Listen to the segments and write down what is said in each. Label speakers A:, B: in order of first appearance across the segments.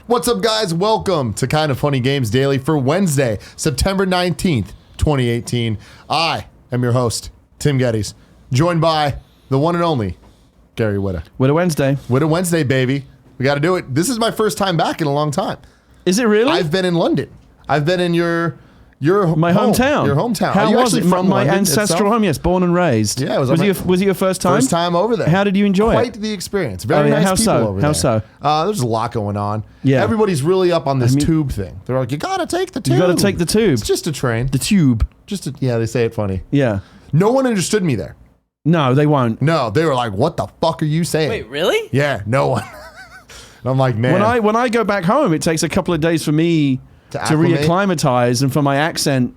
A: What's up, guys? Welcome to Kind of Funny Games Daily for Wednesday, September 19th, 2018. I am your host, Tim Geddes, joined by the one and only Gary Whitta.
B: Whitta Wednesday.
A: Whitta Wednesday, baby. We got to do it. This is my first time back in a long time.
B: Is it really?
A: I've been in London. I've been in
B: my hometown.
A: Your hometown.
B: How was it?
A: From
B: my
A: London
B: ancestral
A: itself?
B: home, yes, born and raised.
A: Yeah,
B: was it your first time?
A: First time over there.
B: How did you enjoy
A: Quite
B: it?
A: the experience. Very nice
B: how
A: people
B: so?
A: over
B: How
A: there.
B: so?
A: There's a lot going on.
B: Yeah.
A: Everybody's really up on this tube thing. They're like, you got to take the tube.
B: You got to take the tube.
A: It's just a train.
B: The tube.
A: Yeah, they say it funny.
B: Yeah.
A: No one understood me there.
B: No, they won't.
A: No, they were like, what the fuck are you saying?
C: Wait, really?
A: Yeah, no one. And I'm like, man.
B: When I go back home, it takes a couple of days for me to reacclimatize and for my accent.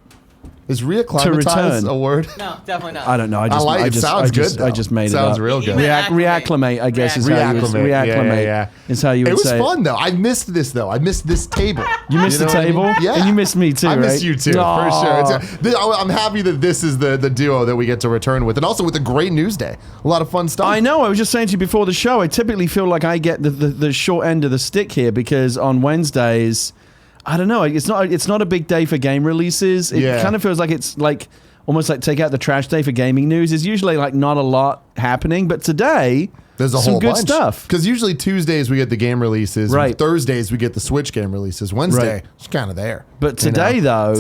A: Is reacclimatize a word?
C: No, definitely not.
B: I don't know.
A: I like it. Sounds good, though.
B: I just made it up.
A: Sounds real good.
B: Reacclimate, I guess, is how you would reacclimate.
A: Yeah.
B: Is how you would say
A: it. Was fun, though. I missed this, though. I missed this table.
B: You missed the table?
A: I mean? Yeah.
B: And you missed me, too,
A: I
B: right?
A: missed you, too, for sure. I'm happy that this is the duo that we get to return with, and also with a great news day. A lot of fun stuff.
B: I know. I was just saying to you before the show, I typically feel like I get the short end of the stick here because on Wednesdays, I don't know. It's not a big day for game releases. It kind of feels like it's like almost like take out the trash day for gaming news. There's usually like not a lot happening, but today
A: there's
B: some
A: whole
B: good
A: bunch.
B: stuff.
A: Because usually Tuesdays we get the game releases.
B: Right.
A: Thursdays we get the Switch game releases. Wednesday it's kind of there.
B: But today though,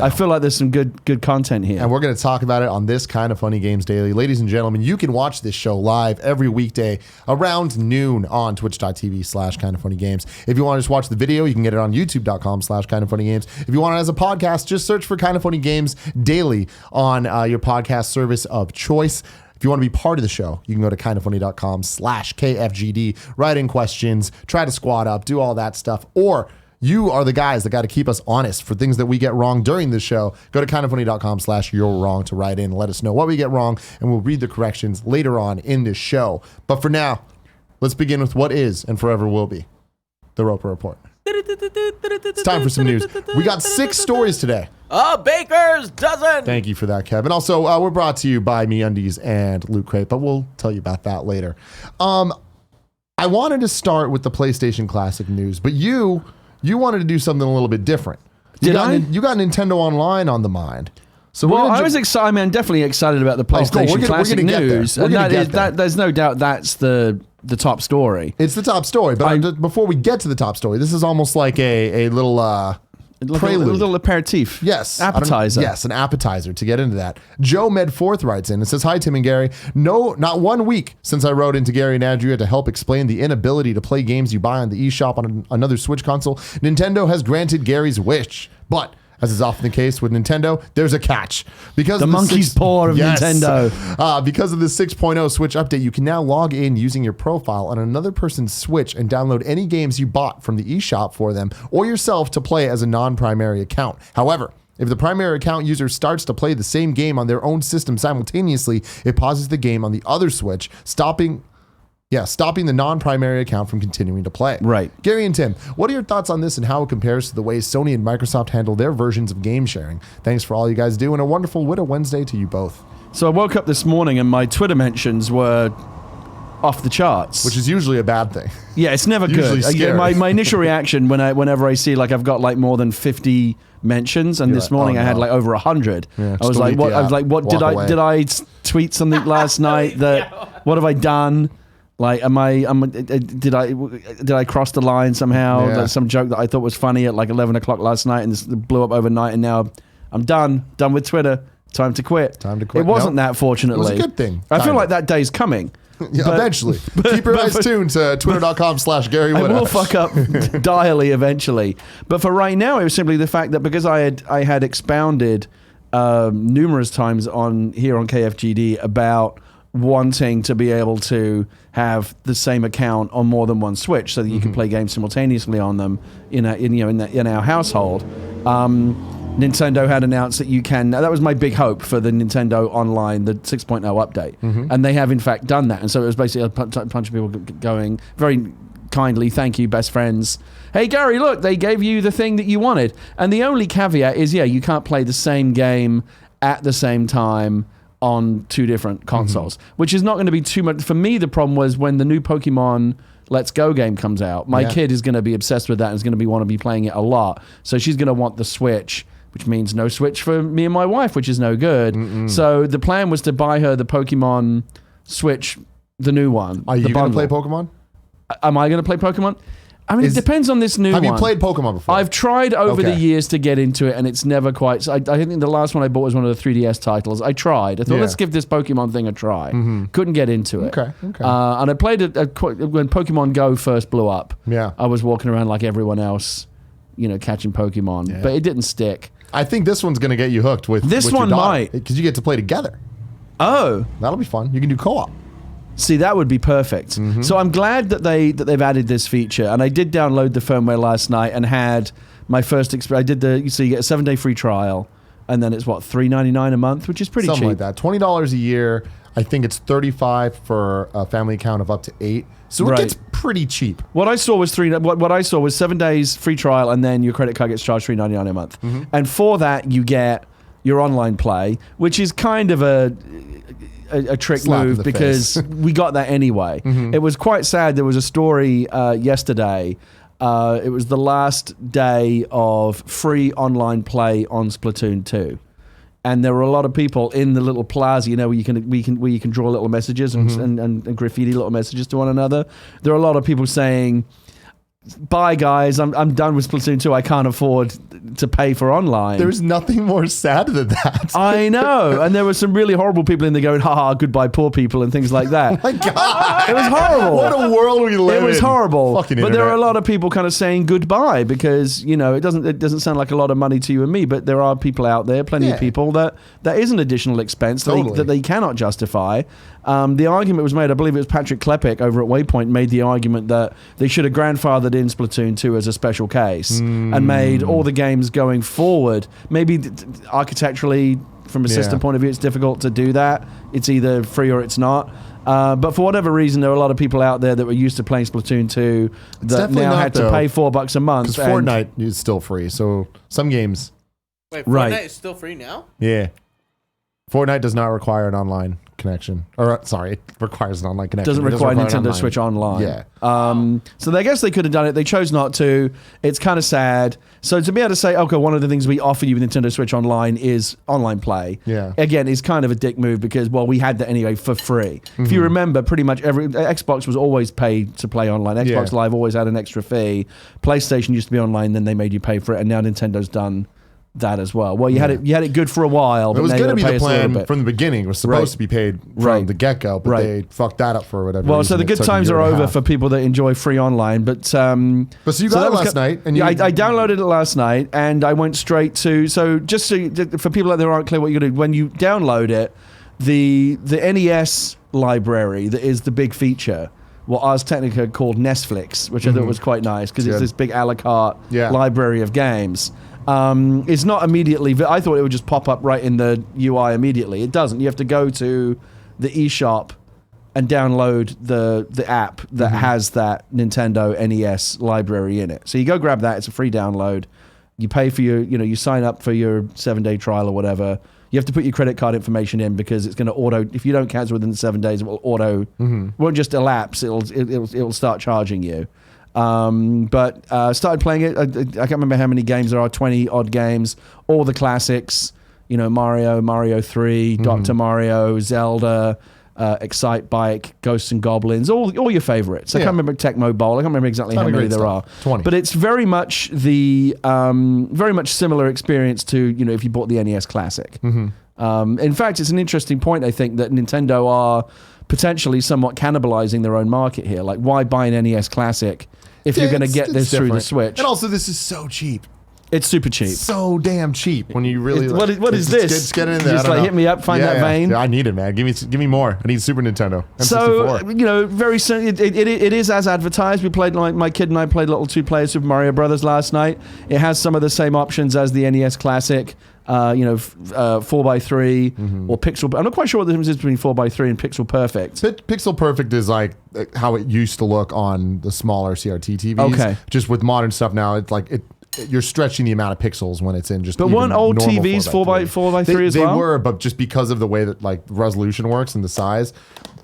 A: I
B: feel like there's some good content here.
A: And we're going to talk about it on this Kind of Funny Games Daily. Ladies and gentlemen, you can watch this show live every weekday around noon on twitch.tv/kindoffunnygames. If you want to just watch the video, you can get it on youtube.com/kindoffunnygames. If you want it as a podcast, just search for Kind of Funny Games Daily on your podcast service of choice. If you want to be part of the show, you can go to kindoffunny.com/KFGD, write in questions, try to squat up, do all that stuff. Or you are the guys that got to keep us honest for things that we get wrong during the show. Go to kindoffunny.com/you'rewrong to write in and let us know what we get wrong, and we'll read the corrections later on in this show. But for now, let's begin with what is and forever will be the Roper Report. It's time for some news. We got 6 stories today.
C: A baker's dozen.
A: Thank you for that, Kevin. Also, we're brought to you by MeUndies and Loot Crate, but we'll tell you about that later. I wanted to start with the PlayStation Classic news, but you wanted to do something a little bit different. You got Nintendo Online on the mind. So
B: I was excited. I mean, I'm definitely excited about the PlayStation Classic news. And there's no doubt that's the top story.
A: It's the top story. But before we get to the top story, this is almost like a little prelude.
B: A little aperitif.
A: Yes.
B: Appetizer.
A: Yes, an appetizer to get into that. Joe Medforth writes in and says, "Hi, Tim and Gary. No, not 1 week since I wrote into Gary and Andrea to help explain the inability to play games you buy on the eShop on another Switch console. Nintendo has granted Gary's wish. But as is often the case with Nintendo, there's a catch. Because
B: the monkey's paw of Nintendo.
A: Because of the 6.0 Switch update, you can now log in using your profile on another person's Switch and download any games you bought from the eShop for them or yourself to play as a non-primary account. However, if the primary account user starts to play the same game on their own system simultaneously, it pauses the game on the other Switch, stopping the non-primary account from continuing to play."
B: Right.
A: Gary and Tim, what are your thoughts on this and how it compares to the ways Sony and Microsoft handle their versions of game sharing? Thanks for all you guys do, and a wonderful Whitta Wednesday to you both.
B: So I woke up this morning and my Twitter mentions were off the charts.
A: Which is usually a bad thing.
B: Yeah, it's never good. My initial reaction whenever I see like I've got like more than 50 mentions, and this morning I had like over 100.
A: Yeah,
B: I was like, what did I tweet something last night what have I done? Like, did I cross the line somehow?
A: Yeah.
B: Like some joke that I thought was funny at like 11 o'clock last night and this blew up overnight, and now I'm done with Twitter. Time to quit. It wasn't that, fortunately.
A: It was a good thing.
B: I feel like that day's coming.
A: Yeah, eventually. Keep your eyes tuned to twitter.com/Gary Whitta.
B: I will fuck up direly eventually. But for right now, it was simply the fact that because I had expounded numerous times here on KFGD about wanting to be able to have the same account on more than one Switch so that you can play games simultaneously on them in our household. Nintendo had announced that you can. That was my big hope for the Nintendo Online, the 6.0 update, and they have in fact done that. And so it was basically a bunch of people going very kindly, "Thank you, best friends. Hey Gary, look, they gave you the thing that you wanted." And the only caveat is, you can't play the same game at the same time on 2 different consoles, which is not going to be too much. For me, the problem was when the new Pokemon Let's Go game comes out, my kid is going to be obsessed with that and is going to want to be playing it a lot. So she's going to want the Switch, which means no Switch for me and my wife, which is no good. So the plan was to buy her the Pokemon Switch, the new one.
A: Are you going to play Pokemon?
B: Am I going to play Pokemon? I mean, it depends on this new one.
A: Have you played Pokemon before?
B: I've tried over the years to get into it, and it's never quite... I think the last one I bought was one of the 3DS titles. I tried. I thought, let's give this Pokemon thing a try. Couldn't get into it.
A: Okay.
B: And I played it when Pokemon Go first blew up.
A: Yeah.
B: I was walking around like everyone else, catching Pokemon. Yeah. But it didn't stick.
A: I think this one's going to get you hooked with
B: this one might.
A: Because you get to play together.
B: Oh.
A: That'll be fun. You can do co-op.
B: See, that would be perfect. So I'm glad that they've added this feature, and I did download the firmware last night and had my first experience. I did so you get a 7-day free trial, and then it's what, $3.99 a month, which is pretty
A: Something
B: cheap.
A: like that. $20 a year. I think it's $35 for a family account of up to 8. So it gets pretty cheap.
B: What I saw was what I saw was 7 days free trial, and then your credit card gets charged $3.99 a month. And for that, you get your online play, which is kind of a trick move because we got that anyway. It was quite sad. There was a story yesterday. It was the last day of free online play on Splatoon 2. And there were a lot of people in the little plaza, where you can draw little messages and graffiti little messages to one another. There are a lot of people saying, "Bye, guys. I'm done with Splatoon 2. I can't afford to pay for online."
A: There's nothing more sad than that.
B: I know. And there were some really horrible people in there going, "Ha, goodbye, poor people," and things like that.
A: Oh my God.
B: It was horrible.
A: What a world we live in.
B: It was horrible.
A: Fucking
B: but
A: internet.
B: there are a lot of people kind of saying goodbye because, it doesn't sound like a lot of money to you and me, but there are people out there, plenty of people, that is an additional expense that they cannot justify. The argument was made, I believe it was Patrick Klepek over at Waypoint made the argument that they should have grandfathered in Splatoon 2 as a special case and made all the games going forward. Maybe architecturally, from a system point of view, it's difficult to do that. It's either free or it's not. But for whatever reason, there are a lot of people out there that were used to playing Splatoon 2 that now had to pay $4 a month.
A: Because Fortnite is still free, so some games...
C: Wait, Fortnite is still free now?
A: Yeah. Fortnite does not require an online connection. Or, sorry, it requires an online connection.
B: Doesn't require Nintendo Switch Online.
A: Yeah.
B: So I guess they could have done it. They chose not to. It's kind of sad. So to be able to say, okay, one of the things we offer you with Nintendo Switch Online is online play.
A: Yeah.
B: Again, is kind of a dick move because, well, we had that anyway for free. If you remember, pretty much Xbox was always paid to play online. Xbox Live always had an extra fee. PlayStation used to be online, then they made you pay for it, and now Nintendo's done that as well. Well, you had it good for a while. But
A: it was going to be the plan from the beginning. It was supposed to be paid from the get-go, but they fucked that up for whatever reason.
B: Well, so the good times are over for people that enjoy free online. But so
A: you got it last night. And
B: I downloaded it last night, and I went straight to... So just for people that aren't clear what you're going to do, when you download it, the NES library that is the big feature, what Ars Technica called Netflix, which I thought was quite nice because it's this big a la carte library of games. It's not immediately... I thought it would just pop up right in the UI immediately. It doesn't. You have to go to the eShop and download the app that has that Nintendo NES library in it. So you go grab that. It's a free download. You pay for your... you sign up for your 7-day trial or whatever. You have to put your credit card information in because it's going to auto... If you don't cancel within 7 days, it will auto... It won't just elapse. It'll start charging you. But started playing it. I can't remember how many games there are, 20 odd games, all the classics, Mario 3, Dr. Mario, Zelda, Excite Bike, Ghosts and Goblins, all your favorites. I can't remember Tecmo Bowl. I can't remember exactly how many there are.
A: 20.
B: But it's very much very much similar experience to, if you bought the NES Classic. In fact, it's an interesting point, I think, that Nintendo are potentially somewhat cannibalizing their own market here. Like, why buy an NES Classic if you're going to get this through the Switch?
A: And also, this is so cheap.
B: It's super cheap.
A: So damn cheap when you really...
B: What is this?
A: Just get in there.
B: Just hit me up, find that vein.
A: Yeah, I need it, man. Give me more. I need Super Nintendo. M64.
B: So, very it is as advertised. We played, my kid and I played a little 2-player Super Mario Brothers last night. It has some of the same options as the NES Classic. 4x3 or pixel. I'm not quite sure what the difference is between 4x3 and pixel perfect.
A: Pixel perfect is like how it used to look on the smaller CRT TVs.
B: Okay.
A: Just with modern stuff now, it's like it you're stretching the amount of pixels when it's in just.
B: But weren't old TVs 4x3 as well?
A: They were, but just because of the way that like resolution works and the size,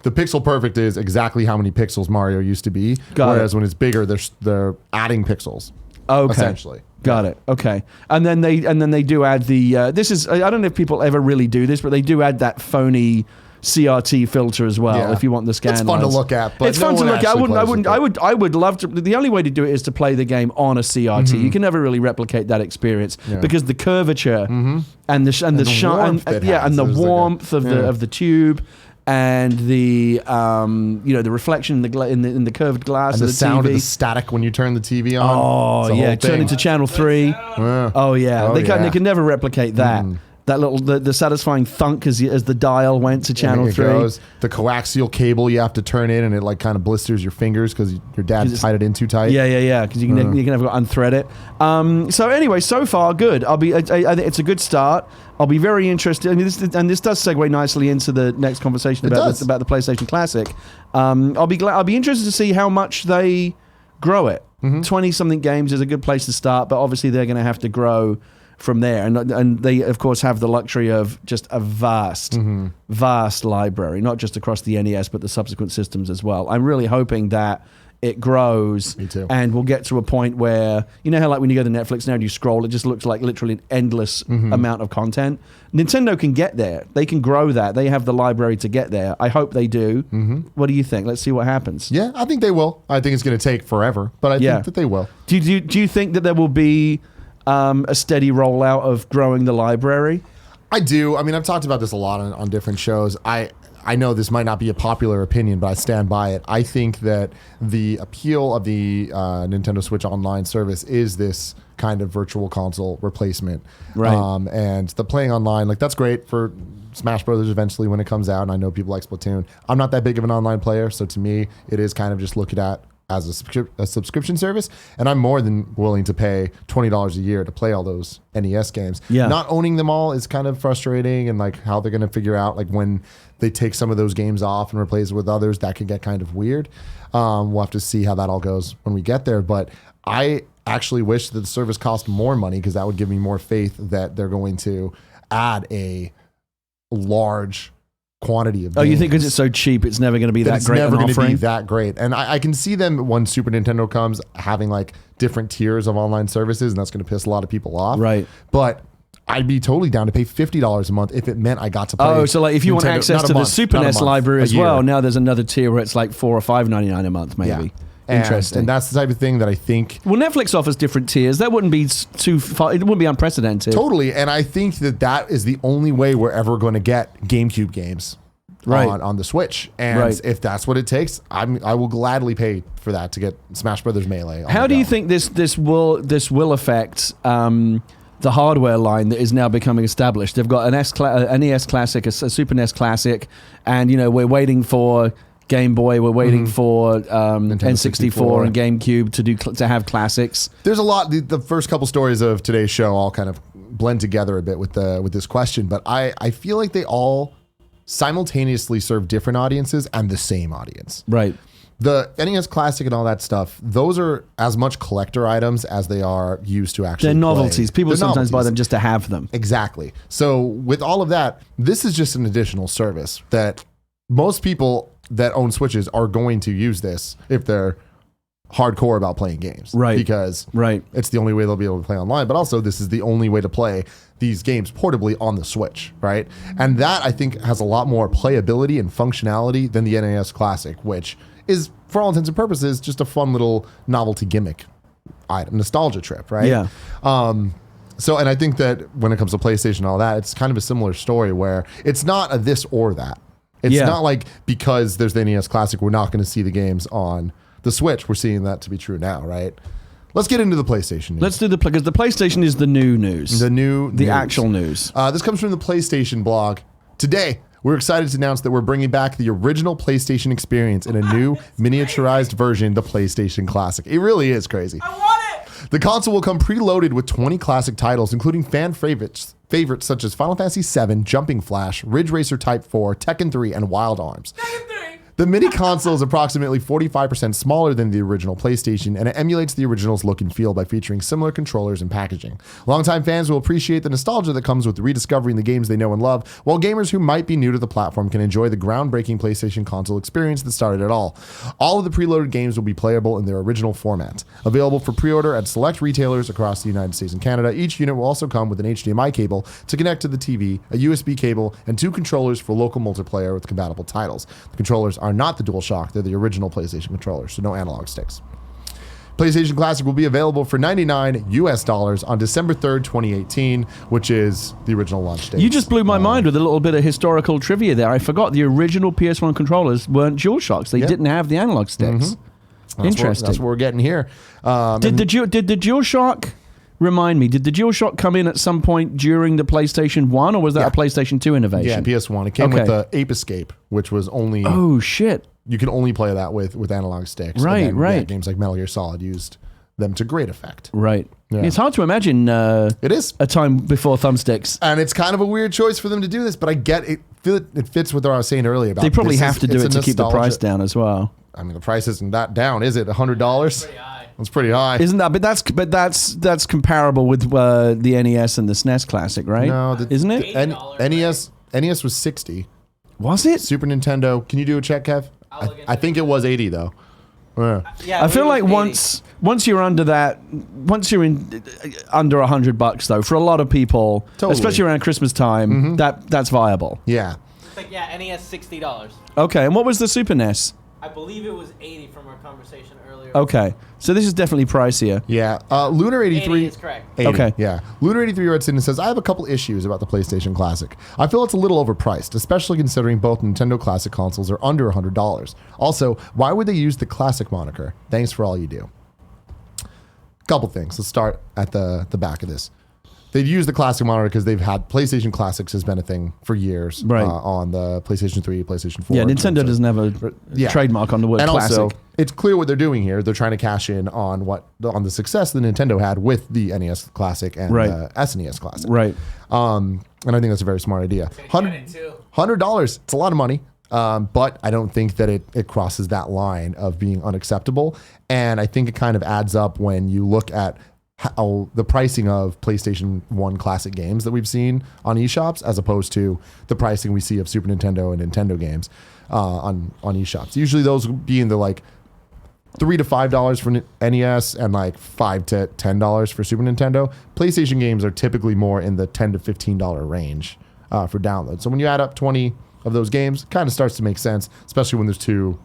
A: the pixel perfect is exactly how many pixels Mario used to be. Whereas when it's bigger, they're adding pixels.
B: Okay.
A: Essentially.
B: Got it. Okay. And then they do add the this is I don't know if people ever really do this, but they do add that phony CRT filter as well. If you want the scan
A: it's fun
B: lines.
A: to look at, but
B: it's fun to look at. I would love to. The only way to do it is to play the game on a CRT. You can never really replicate that experience because the curvature and the shine and the warmth of the tube. And the the reflection in the curved glass
A: and
B: of
A: the
B: TV.
A: sound of the static when you turn the TV on.
B: Oh yeah, turn into channel 3. They can never replicate that. That little the satisfying thunk as the dial went to channel 3.
A: Goes. The coaxial cable you have to turn in, and it like kind of blisters your fingers because your dad tied it in too tight.
B: Yeah. Because you can never unthread it. So anyway, so far good. I think it's a good start. I'll be very interested, and this does segue nicely into the next conversation about the PlayStation Classic. I'll be interested to see how much they grow it. 20-something games is a good place to start, but obviously they're going to have to grow from there, and they of course have the luxury of just a vast library, not just across the NES but the subsequent systems as well. I'm really hoping that it grows.
A: Me too.
B: And we'll get to a point where, you know how like when you go to Netflix now and you scroll, it just looks like literally an endless amount of content. Nintendo can get there. They can grow that. They have the library to get there. I hope they do. What do you think? Let's see what happens.
A: Yeah, I think they will. I think it's going to take forever, but I think that they will. Do
B: you think that there will be a steady rollout of growing the library?
A: I do. I mean, I've talked about this a lot on different shows. I know this might not be a popular opinion, but I stand by it. I think that the appeal of the Nintendo Switch Online service is this kind of virtual console replacement.
B: Right.
A: And the playing online, like that's great for Smash Brothers eventually when it comes out. And I know people like Splatoon. I'm not that big of an online player, so to me, it is kind of just looked at as a subscription service, and I'm more than willing to pay $20 a year to play all those NES games.
B: Yeah.
A: Not owning them all is kind of frustrating, and like how they're going to figure out like when they take some of those games off and replace it with others, that could get kind of weird. We'll have to see how that all goes when we get there, but I actually wish that the service cost more money because that would give me more faith that they're going to add a large quantity of games.
B: You think because it's so cheap, it's never going to be that great?
A: It's never
B: going to
A: be that great. And I can see them when Super Nintendo comes having like different tiers of online services, and that's going to piss a lot of people off.
B: Right.
A: But I'd be totally down to pay $50 a month if it meant I got to play.
B: Oh, so like if you want access to the Super NES library as well, now there's another tier where it's like $4 or $5.99 a month, maybe. Yeah. Interesting.
A: And that's the type of thing that I think.
B: Well, Netflix offers different tiers. That wouldn't be too far. It wouldn't be unprecedented.
A: Totally. And I think that is the only way we're ever going to get GameCube games.
B: Right.
A: On the Switch, and if that's what it takes, I will gladly pay for that to get Smash Brothers Melee.
B: How do you think this will affect the hardware line that is now becoming established? They've got an NES Classic, a Super NES Classic, and we're waiting for Game Boy. We're waiting for N64 and GameCube to have classics.
A: There's a lot. The first couple stories of today's show all kind of blend together a bit with this question, but I feel like they all simultaneously serve different audiences and the same audience.
B: Right.
A: The NES Classic and all that stuff, those are as much collector items as they are used to actually
B: They're novelties.
A: Play.
B: People sometimes buy them just to have them.
A: Exactly. So with all of that, this is just an additional service that most people that own Switches are going to use this if they're hardcore about playing games.
B: Right.
A: Because it's the only way they'll be able to play online, but also this is the only way to play these games portably on the Switch, right? And that, I think, has a lot more playability and functionality than the NES Classic, which is, for all intents and purposes, just a fun little novelty gimmick item, nostalgia trip, right?
B: Yeah.
A: So, and I think that when it comes to PlayStation and all that, it's kind of a similar story where it's not a this or that. It's not like because there's the NES Classic, we're not going to see the games on the Switch. We're seeing that to be true now, right? Let's get into the PlayStation news.
B: Let's do because the PlayStation is the new news. The actual news.
A: This comes from the PlayStation blog. Today, we're excited to announce that we're bringing back the original PlayStation experience in a new miniaturized version, the PlayStation Classic. It really is crazy.
C: I want it!
A: The console will come preloaded with 20 classic titles, including fan favorites such as Final Fantasy VII, Jumping Flash, Ridge Racer Type 4, Tekken 3, and Wild Arms.
C: Tekken 3!
A: The mini console is approximately 45% smaller than the original PlayStation, and it emulates the original's look and feel by featuring similar controllers and packaging. Longtime fans will appreciate the nostalgia that comes with rediscovering the games they know and love, while gamers who might be new to the platform can enjoy the groundbreaking PlayStation console experience that started it all. All of the preloaded games will be playable in their original format. Available for pre-order at select retailers across the United States and Canada, each unit will also come with an HDMI cable to connect to the TV, a USB cable, and 2 controllers for local multiplayer with compatible titles. The controllers are not the DualShock, they're the original PlayStation controllers, so no analog sticks. PlayStation Classic will be available for $99 on December 3rd, 2018, which is the original launch date.
B: You just blew my mind with a little bit of historical trivia there. I forgot the original PS1 controllers weren't DualShocks. They didn't have the analog sticks. Interesting.
A: That's what we're getting here.
B: Did the DualShock... Remind me, did the DualShock come in at some point during the PlayStation 1, or was that a PlayStation 2 innovation?
A: Yeah, PS1. It came with the Ape Escape, which was only...
B: Oh, shit.
A: You can only play that with analog sticks.
B: Right,
A: and then,
B: right.
A: Yeah, games like Metal Gear Solid used them to great effect.
B: Right.
A: Yeah.
B: It's hard to imagine
A: it is
B: a time before thumbsticks.
A: And it's kind of a weird choice for them to do this, but I get it. It fits with what I was saying earlier about
B: They probably have to do it to keep the price
A: down.
B: down as well.
A: I mean, the price isn't that down, is it? $100? That's pretty high.
B: Isn't that? But that's comparable with the NES and the SNES Classic, right?
A: No,
B: isn't it?
A: NES was $60.
B: Was it?
A: Super Nintendo. Can you do a check, Kev? I think it was $80 though.
B: I feel like once you're under that, once you're in under $100 though, for a lot of people, especially around Christmas time, that's viable.
A: Yeah.
C: Like NES $60.
B: Okay, and what was the Super NES?
C: I believe it was 80 from our conversation earlier.
B: Okay, so this is definitely pricier.
A: Yeah. Lunar 83
C: 80 is correct.
A: 80,
B: okay.
A: Yeah. Lunar 83 writes in and says, I have a couple issues about the PlayStation Classic. I feel it's a little overpriced, especially considering both Nintendo Classic consoles are under $100. Also, why would they use the Classic moniker? Thanks for all you do. Couple things. Let's start at the back of this. They've used the Classic monitor because they've had PlayStation Classics has been a thing for years on the Playstation 3, PlayStation 4.
B: Yeah, Nintendo doesn't have a trademark on the word
A: and
B: Classic.
A: Also, it's clear what they're doing here. They're trying to cash in on the success that Nintendo had with the NES Classic and the SNES Classic.
B: Right.
A: And I think that's a very smart idea. $100. It's a lot of money. But I don't think that it crosses that line of being unacceptable. And I think it kind of adds up when you look at how the pricing of PlayStation 1 classic games that we've seen on eShops as opposed to the pricing we see of Super Nintendo and Nintendo games on eShops. Usually those being the like $3 to $5 for NES and like $5 to $10 for Super Nintendo. PlayStation games are typically more in the $10 to $15 range for download. So when you add up 20 of those games, it kind of starts to make sense, especially when there's 2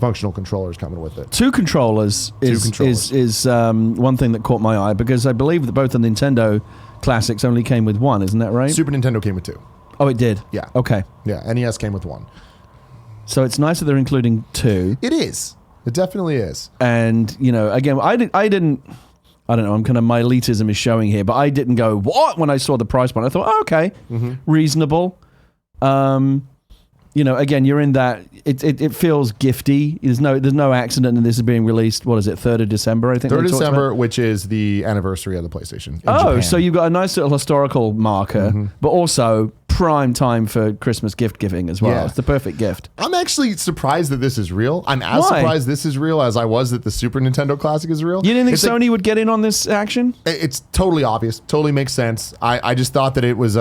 A: functional controllers coming with it.
B: Two controllers is one thing that caught my eye, because I believe that both the Nintendo Classics only came with 1, isn't that right?
A: Super Nintendo came with 2.
B: Oh, it did?
A: Yeah.
B: Okay.
A: Yeah, NES came with 1.
B: So it's nice that they're including 2.
A: It is. It definitely is.
B: And, you know, again, I don't know, I'm kind of, my elitism is showing here, but I didn't go, what? When I saw the price point, I thought, oh, okay, reasonable. You know, again, you're in that. It feels gifty. There's no accident, and this is being released. What is it? 3rd of December, I think.
A: 3rd of December, which is the anniversary of the PlayStation. In Japan.
B: So you've got a nice little historical marker, but also prime time for Christmas gift giving as well.
A: Yeah.
B: It's the perfect gift.
A: I'm actually surprised that this is real. I'm as surprised this is real as I was that the Super Nintendo Classic is real.
B: You didn't think Sony would get in on this action?
A: It's totally obvious. Totally makes sense. I just thought that it was.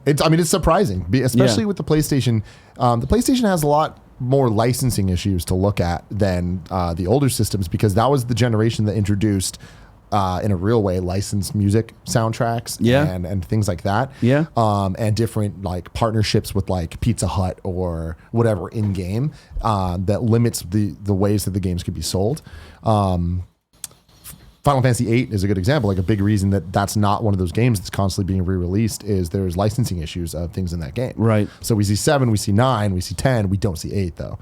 A: It's surprising, especially with the PlayStation. The PlayStation has a lot more licensing issues to look at than the older systems, because that was the generation that introduced, in a real way, licensed music soundtracks and things like that.
B: Yeah.
A: And different like partnerships with like Pizza Hut or whatever in game that limits the ways that the games could be sold. Final Fantasy VIII is a good example. Like a big reason that that's not one of those games that's constantly being re-released is there's licensing issues of things in that game.
B: Right.
A: So we see 7, we see 9, we see 10. We don't see 8 though.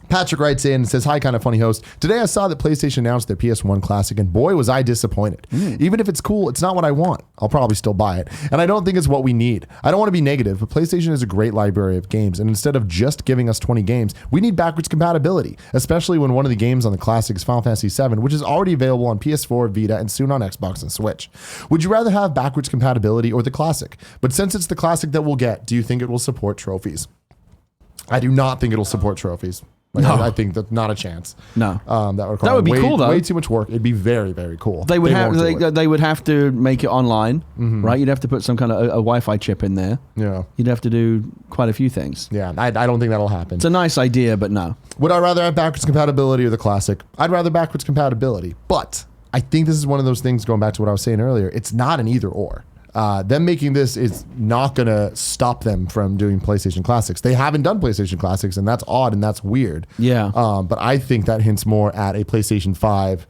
A: Patrick writes in and says, hi, kind of funny host. Today I saw that PlayStation announced their PS1 Classic, and boy, was I disappointed. Even if it's cool, it's not what I want. I'll probably still buy it. And I don't think it's what we need. I don't want to be negative, but PlayStation is a great library of games. And instead of just giving us 20 games, we need backwards compatibility, especially when one of the games on the Classic is Final Fantasy VII, which is already available on PS4, Vita, and soon on Xbox and Switch. Would you rather have backwards compatibility or the Classic? But since it's the Classic that we'll get, do you think it will support trophies? I do not think it'll support trophies. Like,
B: No.
A: I think that's not a chance.
B: No.
A: That
B: would be cool, though.
A: Way too much work. It'd be very, very cool.
B: They would
A: won't do it.
B: they would have to make it online, right? You'd have to put some kind of a Wi-Fi chip in there.
A: Yeah.
B: You'd have to do quite a few things.
A: Yeah, I don't think that'll happen.
B: It's a nice idea, but no.
A: Would I rather have backwards compatibility or the classic? I'd rather backwards compatibility. But I think this is one of those things, going back to what I was saying earlier, it's not an either or. Them making this is not going to stop them from doing PlayStation Classics. They haven't done PlayStation Classics, and that's odd and that's weird.
B: Yeah.
A: But I think that hints more at a PlayStation 5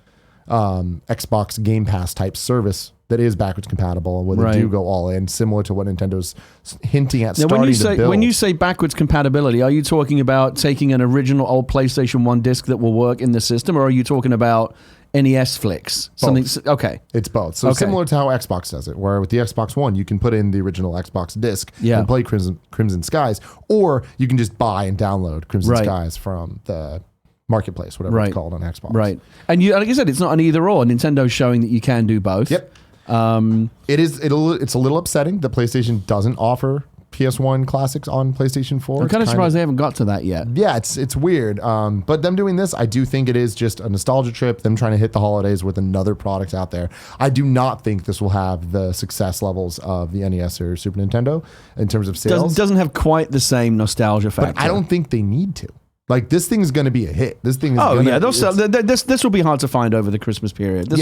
A: Xbox Game Pass type service that is backwards compatible, where they do go all in, similar to what Nintendo's hinting at
B: Now,
A: starting to build.
B: when you say backwards compatibility, are you talking about taking an original old PlayStation 1 disc that will work in the system, or are you talking about NES flicks? Okay.
A: It's both. So similar to how Xbox does it, where with the Xbox One, you can put in the original Xbox disc and play Crimson Skies, or you can just buy and download Crimson Skies from the marketplace, whatever it's called on Xbox.
B: Right. And like I said, it's not an either or. Nintendo's showing that you can do both.
A: Yep. It's a little upsetting that PlayStation doesn't offer PS1 classics on PlayStation 4.
B: I'm kind of surprised they haven't got to that yet.
A: Yeah, it's weird. But them doing this, I do think it is just a nostalgia trip, them trying to hit the holidays with another product out there. I do not think this will have the success levels of the NES or Super Nintendo in terms of sales.
B: Doesn't have quite the same nostalgia factor.
A: But I don't think they need to. Like, this thing is going to be a hit. This thing is
B: they'll sell. This will be hard to find over the Christmas period.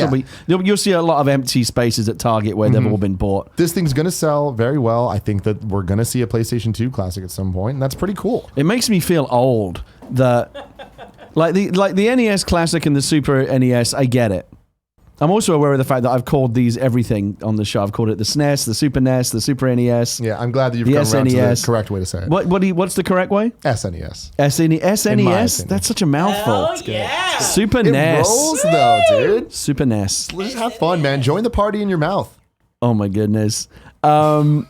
B: You'll see a lot of empty spaces at Target where they've all been bought.
A: This thing's going to sell very well. I think that we're going to see a PlayStation 2 classic at some point, and that's pretty cool.
B: It makes me feel old that like the NES classic and the Super NES, I get it. I'm also aware of the fact that I've called these everything on the show. I've called it the SNES, the Super NES, the Super NES.
A: Yeah, I'm glad that you've come around to the correct way to say it.
B: What's the correct way?
A: SNES.
B: SNES? That's such a mouthful.
C: Hell yeah.
B: Super
A: It
B: NES.
A: rolls though, dude.
B: Super NES.
A: Let's just have fun, man. Join the party in your mouth.
B: Oh my goodness. It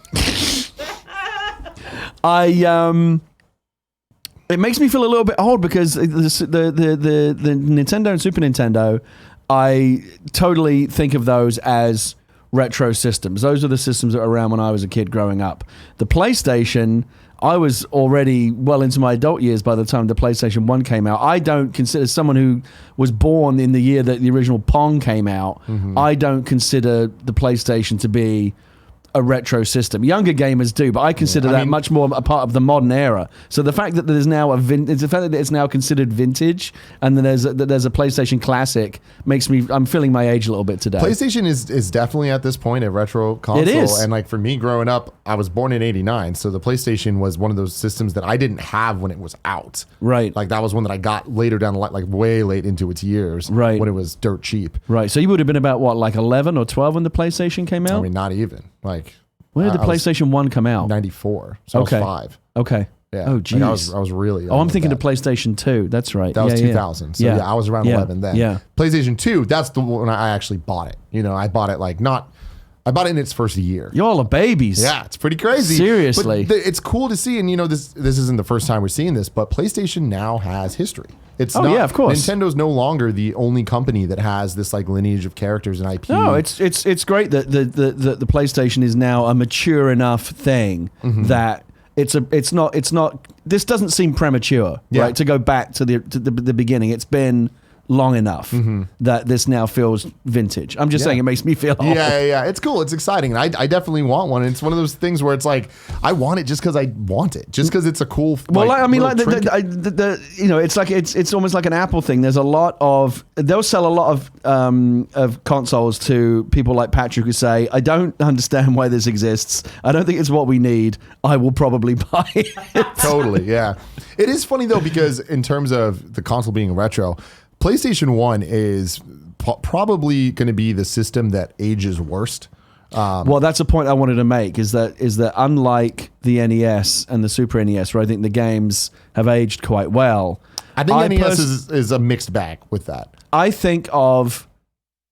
B: makes me feel a little bit old because the Nintendo and Super Nintendo, I totally think of those as retro systems. Those are the systems that were around when I was a kid growing up. The PlayStation, I was already well into my adult years by the time the PlayStation 1 came out. I don't consider, someone who was born in the year that the original Pong came out, I don't consider the PlayStation to be a retro system. Younger gamers do, but I consider that much more a part of the modern era. So the fact that there's now the fact that it's now considered vintage, and then there's a PlayStation Classic makes me. I'm feeling my age a little bit today.
A: PlayStation is definitely at this point a retro console.
B: It is.
A: And like for me growing up, I was born in '89, so the PlayStation was one of those systems that I didn't have when it was out.
B: Right.
A: Like that was one that I got later down the line, like way late into its years.
B: Right.
A: When it was dirt cheap.
B: Right. So you would have been about what, like 11 or 12 when the PlayStation came out?
A: I mean, not even. Like,
B: when did the PlayStation 1 come out?
A: 94. So I was 5.
B: Okay.
A: Yeah.
B: Oh, geez.
A: Like I was really young.
B: I'm thinking of PlayStation 2. That's right.
A: That was 2000. So yeah, I was around 11 then.
B: Yeah.
A: PlayStation 2, that's the one I actually bought it. You know, I bought it I bought it in its first year.
B: Y'all are babies.
A: Yeah, it's pretty crazy.
B: Seriously.
A: But it's cool to see, and you know, this isn't the first time we're seeing this, but PlayStation now has history. It's not,
B: yeah, of course.
A: Nintendo's no longer the only company that has this like lineage of characters and IP.
B: No, it's great that the PlayStation is now a mature enough thing that it's not this doesn't seem premature, right? To go back to the beginning. It's been long enough that this now feels vintage. I'm just saying it makes me feel old.
A: Yeah. It's cool. It's exciting. And I definitely want one. It's one of those things where it's like, I want it just because I want it. Just because it's a cool,
B: well,
A: like,
B: I mean,
A: little
B: like you know, it's like it's almost like an Apple thing. There's they'll sell a lot of consoles to people like Patrick who say, I don't understand why this exists. I don't think it's what we need. I will probably buy it.
A: Totally, yeah. It is funny though, because in terms of the console being retro, PlayStation 1 is probably going to be the system that ages worst.
B: Well, that's a point I wanted to make, is that unlike the NES and the Super NES, where I think the games have aged quite well,
A: I think NES is a mixed bag with that.
B: I think of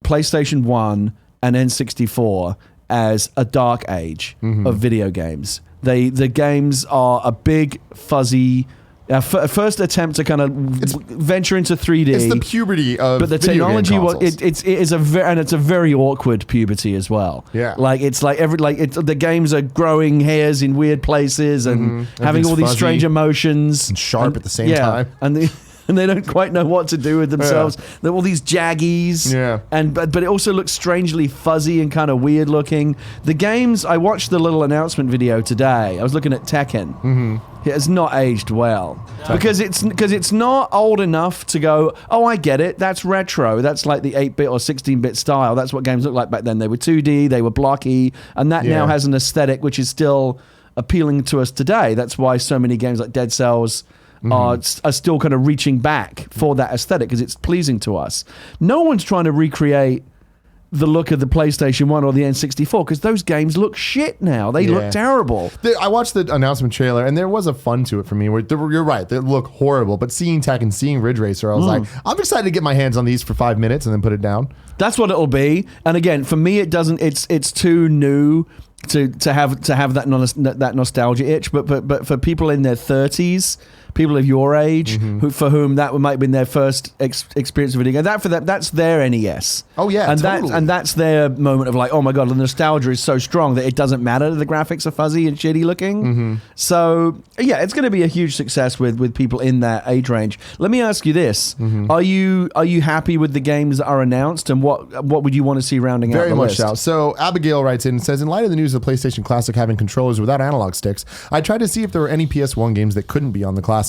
B: PlayStation 1 and N64 as a dark age of video games. The games are a big, fuzzy, Our first attempt to kind of venture into 3D.
A: It's the puberty of
B: but the
A: video
B: technology
A: game
B: was
A: consoles.
B: it is a very awkward puberty as well.
A: Yeah.
B: Like it's like the games are growing hairs in weird places and having all these
A: fuzzy
B: strange emotions
A: and sharp at the same time.
B: And they don't quite know what to do with themselves.
A: Yeah.
B: They're all these jaggies.
A: Yeah.
B: But it also looks strangely fuzzy and kind of weird looking. The games, I watched the little announcement video today. I was looking at Tekken. Mm-hmm. It has not aged well. Because it's not old enough to go, oh, I get it. That's retro. That's like the 8-bit or 16-bit style. That's what games looked like back then. They were 2D, they were blocky, and that now has an aesthetic which is still appealing to us today. That's why so many games like Dead Cells are still kind of reaching back for that aesthetic because it's pleasing to us. No one's trying to recreate the look of the PlayStation 1 or the N64 because those games look shit now. They look terrible.
A: I watched the announcement trailer and there was a fun to it for me. You're right, they look horrible. But seeing Tekken, seeing Ridge Racer, I was like, I'm excited to get my hands on these for 5 minutes and then put it down.
B: That's what it'll be. And again, for me, it doesn't. It's too new to have that nostalgia itch. But for people in their 30s. People of your age, for whom that might have been their first experience of video game. That's their NES.
A: Oh yeah,
B: and
A: totally.
B: that's their moment of like, oh my god, the nostalgia is so strong that it doesn't matter that the graphics are fuzzy and shitty looking. So yeah, it's going to be a huge success with people in that age range. Let me ask you this: Are you happy with the games that are announced, and what would you want to see rounding out the list?
A: Very much so. Abigail writes in and says, in light of the news of the PlayStation Classic having controllers without analog sticks, I tried to see if there were any PS1 games that couldn't be on the Classic.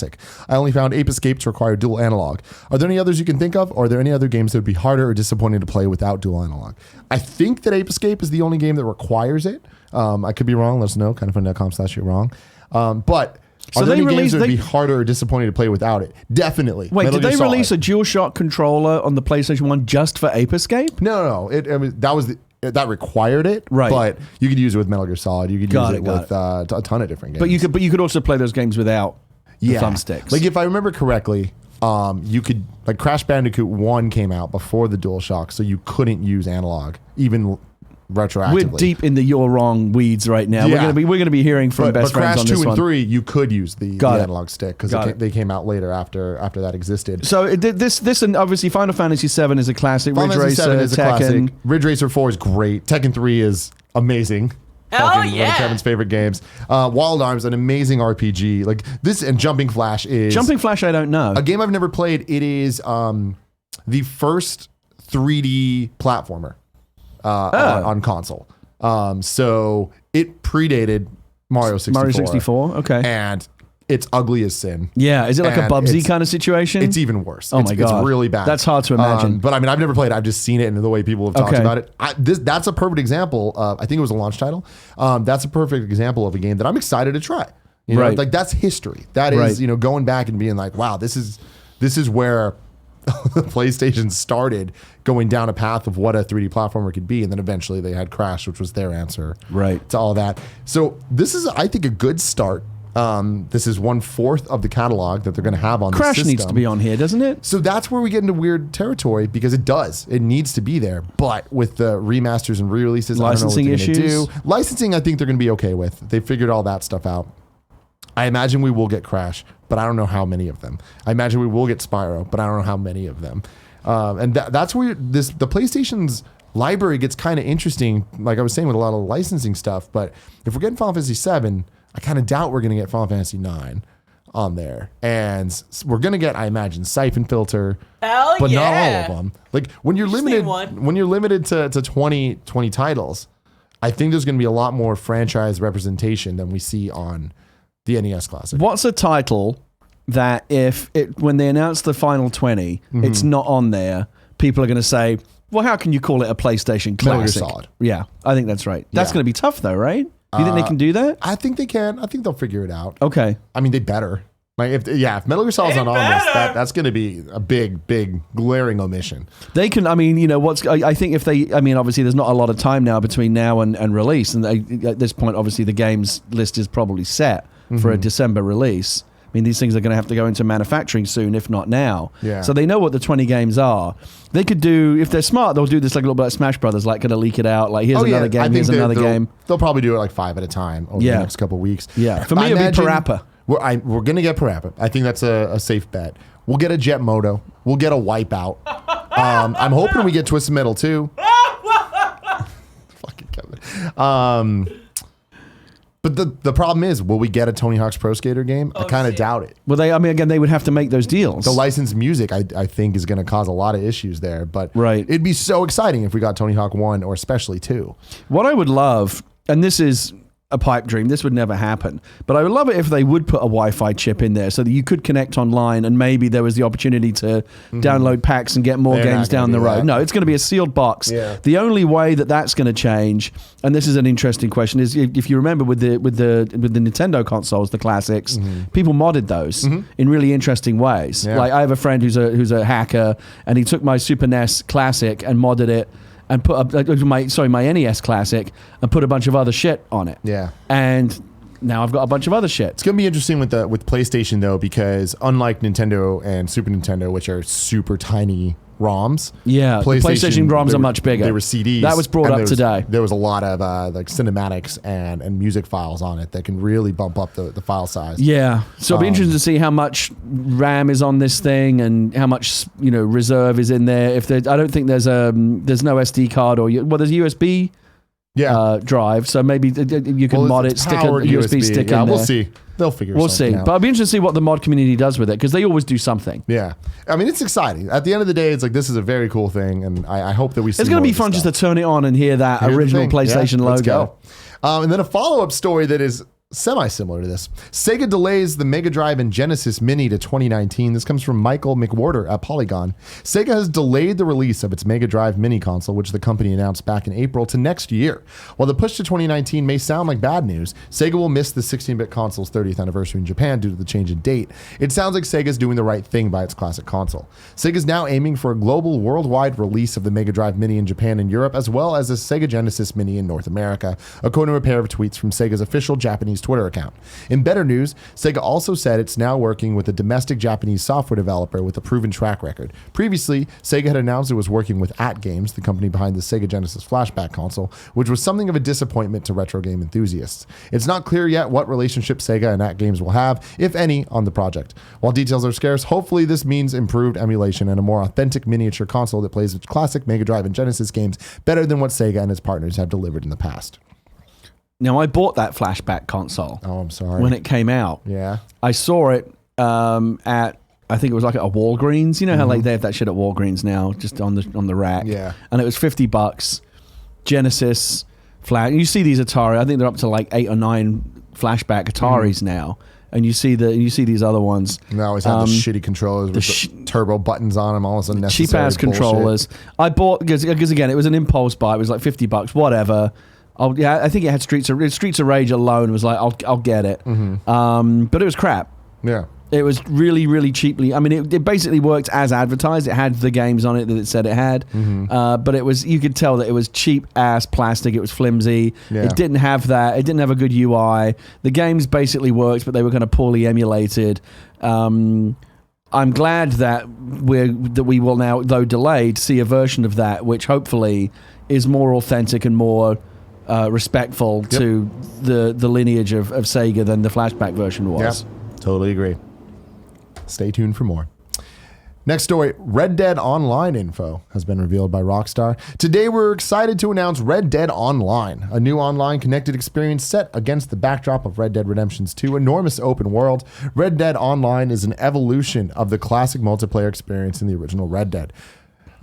A: I only found Ape Escape to require dual analog. Are there any others you can think of, or are there any other games that would be harder or disappointing to play without dual analog? I think that Ape Escape is the only game that requires it. I could be wrong. Let us know. kindoffunny.com/you're-wrong. But are there any games that would be harder or disappointing to play without it? Definitely.
B: Wait, did they release a DualShock controller on the PlayStation 1 just for Ape Escape?
A: No. That required it,
B: right?
A: But you could use it with Metal Gear Solid. You could use it with a ton of different games.
B: But you could also play those games without the thumbsticks.
A: Like if I remember correctly, you could like Crash Bandicoot 1 came out before the DualShock, so you couldn't use analog even retroactively.
B: We're deep in the you're wrong weeds right now.
A: Yeah.
B: We're gonna be hearing from best friends on this one.
A: But Crash 2 and 3, you could use the analog stick because they came out later after that existed.
B: So this and obviously Final Fantasy 7 is a classic.
A: Final Fantasy 7 is a
B: Tekken.
A: classic. Ridge Racer 4 is great. Tekken 3 is amazing.
C: Hell yeah!
A: One of Kevin's favorite games. Wild Arms, an amazing RPG. Like this, and Jumping Flash is
B: I don't know.
A: A game I've never played. It is the first 3D platformer on console. So it predated Mario 64.
B: Mario 64, okay.
A: And it's ugly as sin.
B: Yeah, is it like a Bubsy kind of situation?
A: It's even worse.
B: Oh my God.
A: It's really bad.
B: That's hard to imagine.
A: But I mean, I've never played it. I've just seen it and the way people have talked about it. That's a perfect example. I think it was a launch title. That's a perfect example of a game that I'm excited to try. You know, like that's history. That is, going back and being like, wow, this is where the PlayStation started going down a path of what a 3D platformer could be, and then eventually they had Crash, which was their answer to all that. So this is, I think, a good start. This is 1/4 of the catalog that they're going to have on the system.
B: Crash needs to be on here, doesn't it?
A: So that's where we get into weird territory because it does. It needs to be there. But with the remasters and re-releases,
B: licensing
A: I don't know what they're
B: issues.
A: gonna do. Licensing, I think they're going to be okay with. They figured all that stuff out. I imagine we will get Crash, but I don't know how many of them. I imagine we will get Spyro, but I don't know how many of them. And that's where the PlayStation's library gets kind of interesting. Like I was saying with a lot of licensing stuff. But if we're getting Final Fantasy 7, I kind of doubt we're going to get Final Fantasy 9 on there. And we're going to get, I imagine, Siphon Filter, but not all of them. Like when you're limited to 20 titles, I think there's going to be a lot more franchise representation than we see on the NES Classic.
B: What's a title that when they announce the final 20, it's not on there, people are going to say, well, how can you call it a PlayStation Classic?
A: Metal Gear Solid.
B: Yeah, I think that's right. That's going to be tough though, right? Do you think they can do that?
A: I think they can. I think they'll figure it out.
B: Okay.
A: I mean, they better. Like if Metal Gear Solid's not on this, that's going to be a big glaring omission.
B: They can. I mean, I think if they. I mean, obviously, there's not a lot of time now between now and release, and at this point, obviously, the games list is probably set for a December release. I mean, these things are going to have to go into manufacturing soon, if not now.
A: Yeah.
B: So they know what the 20 games are. They could do, if they're smart, they'll do this like a little bit like Smash Brothers, like kind of leak it out. Like, here's another game, here's another game.
A: They'll probably do it like 5 at a time over the next couple of weeks.
B: Yeah. For me, it'll be Parappa.
A: We're going to get Parappa. I think that's a safe bet. We'll get a Jet Moto. We'll get a Wipeout. I'm hoping we get Twisted Metal too. Fucking Kevin. But the problem is, will we get a Tony Hawk's Pro Skater game? I kind of doubt it.
B: Well, again, they would have to make those deals.
A: The licensed music, I think, is going to cause a lot of issues there. But
B: right.
A: It'd be so exciting if we got Tony Hawk 1 or especially 2.
B: What I would love, and this is a pipe dream, this would never happen, but I would love it if they would put a Wi-Fi chip in there so that you could connect online and maybe there was the opportunity to download packs and get more games down the road. No, it's going to be a sealed box. Yeah. The only way that that's going to change, and this is an interesting question, is if you remember with the Nintendo consoles, the classics, people modded those in really interesting ways. Yeah. Like I have a friend who's a hacker, and he took my Super NES Classic and modded it and put my NES Classic and put a bunch of other shit on it.
A: Yeah.
B: And now I've got a bunch of other shit.
A: It's going to be interesting with PlayStation though, because unlike Nintendo and Super Nintendo, which are super tiny ROMs.
B: Yeah, PlayStation ROMs are much bigger.
A: They were CDs.
B: That was brought up today.
A: There was a lot of like cinematics and music files on it that can really bump up the file size.
B: Yeah, so it'll be interesting to see how much RAM is on this thing and how much reserve is in there. I don't think there's no SD card there's a USB. Drive, so maybe you can mod it, stick a USB stick in there.
A: We'll see. They'll figure something out.
B: But I'll be interested to see what the mod community does with it, because they always do something.
A: Yeah. I mean, it's exciting. At the end of the day, it's like, this is a very cool thing, and I hope that we see
B: It's going to be fun just to turn it on and hear that original PlayStation logo.
A: Let's go. And then a follow-up story that is semi-similar to this. Sega delays the MegaDrive and Gensis Mini to 2019. This comes from Michael McWhertor at Polygon. Sega has delayed the release of its MegaDrive Mini console, which the company announced back in April, to next year. While the push to 2019 may sound like bad news, Sega will miss the 16-bit console's 30th anniversary in Japan due to the change in date. It sounds like Sega's doing the right thing by its classic console. Sega's now aiming for a global worldwide release of the MegaDrive Mini in Japan and Europe, as well as a Sega Genesis Mini in North America, according to a pair of tweets from Sega's official Japanese Twitter account. In better news, Sega also said it's now working with a domestic Japanese software developer with a proven track record. Previously, Sega had announced it was working with AtGames, the company behind the Sega Genesis flashback console, which was something of a disappointment to retro game enthusiasts. It's not clear yet what relationship Sega and AtGames will have, if any, on the project. While details are scarce, hopefully this means improved emulation and a more authentic miniature console that plays its classic Mega Drive and Genesis games better than what Sega and its partners have delivered in the past.
B: Now, I bought that flashback console.
A: Oh, I'm sorry.
B: When it came out.
A: Yeah.
B: I saw it at, I think it was like at a Walgreens. You know how like they have that shit at Walgreens now, just on the rack.
A: Yeah.
B: And it was $50. Genesis flash. You see these Atari. I think they're up to like 8 or 9 flashback Ataris now. And you see these other ones.
A: And they always have the shitty controllers with the turbo buttons on them. All this unnecessary
B: cheap ass controllers. I bought because again it was an impulse buy. It was like $50. Whatever. I think it had Streets of Rage alone was like I'll get it. But it was crap.
A: Yeah.
B: It was really, really cheaply. I mean, it basically worked as advertised. It had the games on it that it said it had. But you could tell that it was cheap ass plastic. It was flimsy. Yeah. It didn't have that. It didn't have a good UI. The games basically worked, but they were kind of poorly emulated. I'm glad that we will now, though delayed, see a version of that which hopefully is more authentic and more respectful to the lineage of Sega than the flashback version was.
A: Yep. Totally agree. Stay tuned for more. Next story, Red Dead Online info has been revealed by Rockstar. Today we're excited to announce Red Dead Online, a new online connected experience set against the backdrop of Red Dead Redemption's 2 enormous open world. Red Dead Online is an evolution of the classic multiplayer experience in the original Red Dead.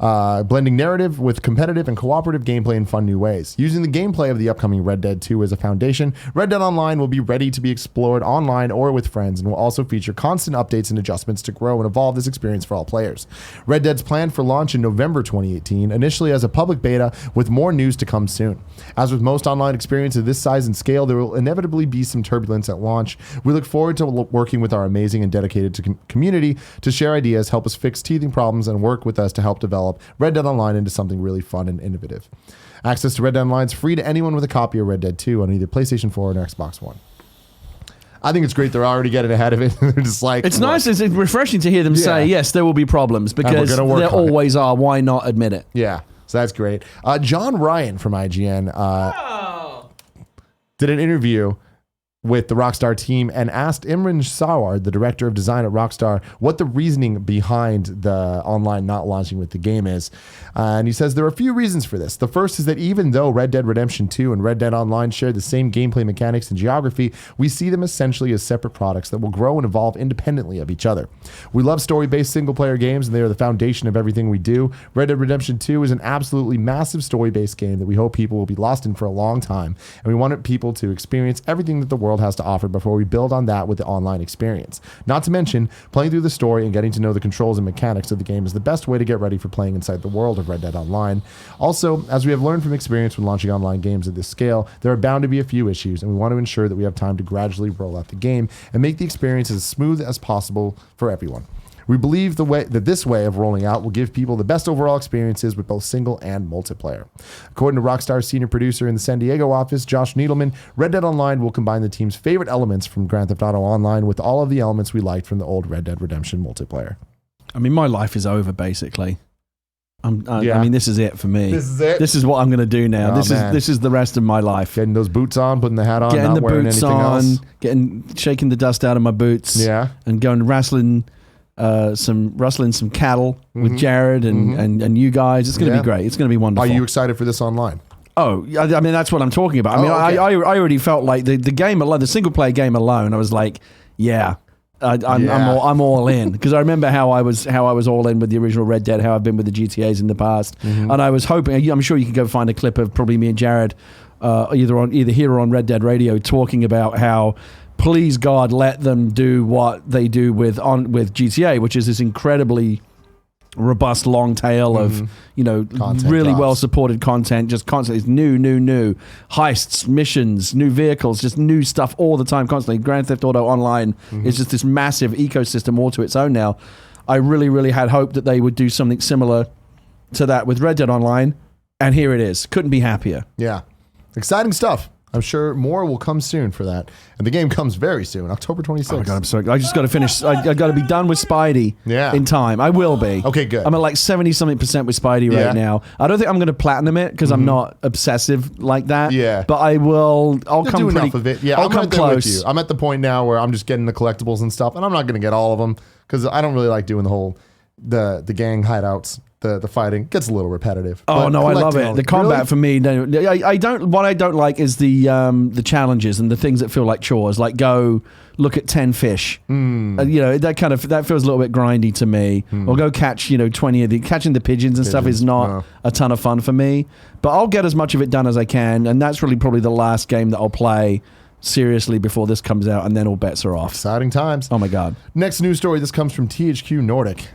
A: Blending narrative with competitive and cooperative gameplay in fun new ways. Using the gameplay of the upcoming Red Dead 2 as a foundation, Red Dead Online will be ready to be explored online or with friends and will also feature constant updates and adjustments to grow and evolve this experience for all players. Red Dead's planned for launch in November 2018, initially as a public beta, with more news to come soon. As with most online experiences of this size and scale, there will inevitably be some turbulence at launch. We look forward to working with our amazing and dedicated community to share ideas, help us fix teething problems, and work with us to help develop Red Dead Online into something really fun and innovative. Access to Red Dead Online is free to anyone with a copy of Red Dead 2 on either PlayStation 4 or Xbox One. I think it's great they're already getting ahead of it. They're just like,
B: it's nice. It's refreshing to hear them say, yes, there will be problems, because there always are. Why not admit it?
A: Yeah, so that's great. John Ryan from IGN did an interview with the Rockstar team and asked Imran Sawar, the director of design at Rockstar, what the reasoning behind the online not launching with the game is. And he says there are a few reasons for this. The first is that even though Red Dead Redemption 2 and Red Dead Online share the same gameplay mechanics and geography, we see them essentially as separate products that will grow and evolve independently of each other. We love story-based single-player games, and they are the foundation of everything we do. Red Dead Redemption 2 is an absolutely massive story-based game that we hope people will be lost in for a long time, and we wanted people to experience everything that the world has to offer before we build on that with the online experience. Not to mention, playing through the story and getting to know the controls and mechanics of the game is the best way to get ready for playing inside the world of Red Dead Online. Also, as we have learned from experience when launching online games at this scale, there are bound to be a few issues, and we want to ensure that we have time to gradually roll out the game and make the experience as smooth as possible for everyone. We believe this way of rolling out will give people the best overall experiences with both single and multiplayer. According to Rockstar's senior producer in the San Diego office, Josh Needleman, Red Dead Online will combine the team's favorite elements from Grand Theft Auto Online with all of the elements we liked from the old Red Dead Redemption multiplayer.
B: I mean, my life is over, basically. I mean, this is it for me.
A: This is it?
B: This is what I'm going to do now.
A: Oh,
B: This is the rest of my life.
A: Getting those boots on, putting the hat on,
B: Getting
A: not
B: the
A: wearing
B: boots
A: anything
B: on,
A: else.
B: shaking the dust out of my boots.
A: Yeah.
B: And going rustling some cattle with Jared and you guys. It's going to be great. It's going to be wonderful.
A: Are you excited for this online?
B: Oh, I mean, that's what I'm talking about. I mean,
A: okay.
B: I already felt like the game alone, the single player game alone, I was like, I'm all in, because I remember how I was all in with the original Red Dead, how I've been with the GTAs in the past, and I was hoping. I'm sure you can go find a clip of probably me and Jared, either here or on Red Dead Radio, talking about how, please God, let them do what they do with GTA, which is this incredibly robust long tail of
A: Content
B: really
A: drops.
B: well supported content, just constantly. It's new heists, missions, new vehicles, just new stuff all the time, constantly. Grand Theft Auto Online is just this massive ecosystem all to its own now. I really had hoped that they would do something similar to that with Red Dead Online, and here it is. Couldn't be happier.
A: Yeah. Exciting stuff. I'm sure more will come soon for that. And the game comes very soon, October 26th.
B: Oh my God, I'm sorry. I just got to finish. I got to be done with Spidey in time. I will be.
A: Okay, good.
B: I'm at like 70-something% with Spidey right now. I don't think I'm going to platinum it because I'm not obsessive like that.
A: Yeah.
B: But I will. I'll
A: You'll
B: come
A: do
B: pretty.
A: enough of it. Yeah,
B: I'll
A: I'm
B: come
A: right there with
B: close.
A: you. I'm at the point now where I'm just getting the collectibles and stuff, and I'm not going to get all of them because I don't really like doing the whole the gang hideouts. The fighting gets a little repetitive.
B: Oh
A: but
B: no, I love it. The combat
A: really?
B: for me, no, I don't. What I don't like is the challenges and the things that feel like chores, like go look at 10 fish. That feels a little bit grindy to me. Or go catch 20 of catching the pigeons and stuff is not a ton of fun for me. But I'll get as much of it done as I can, and that's really probably the last game that I'll play seriously before this comes out, and then all bets are off.
A: Exciting times.
B: Oh my God.
A: Next news story. This comes from THQ Nordic.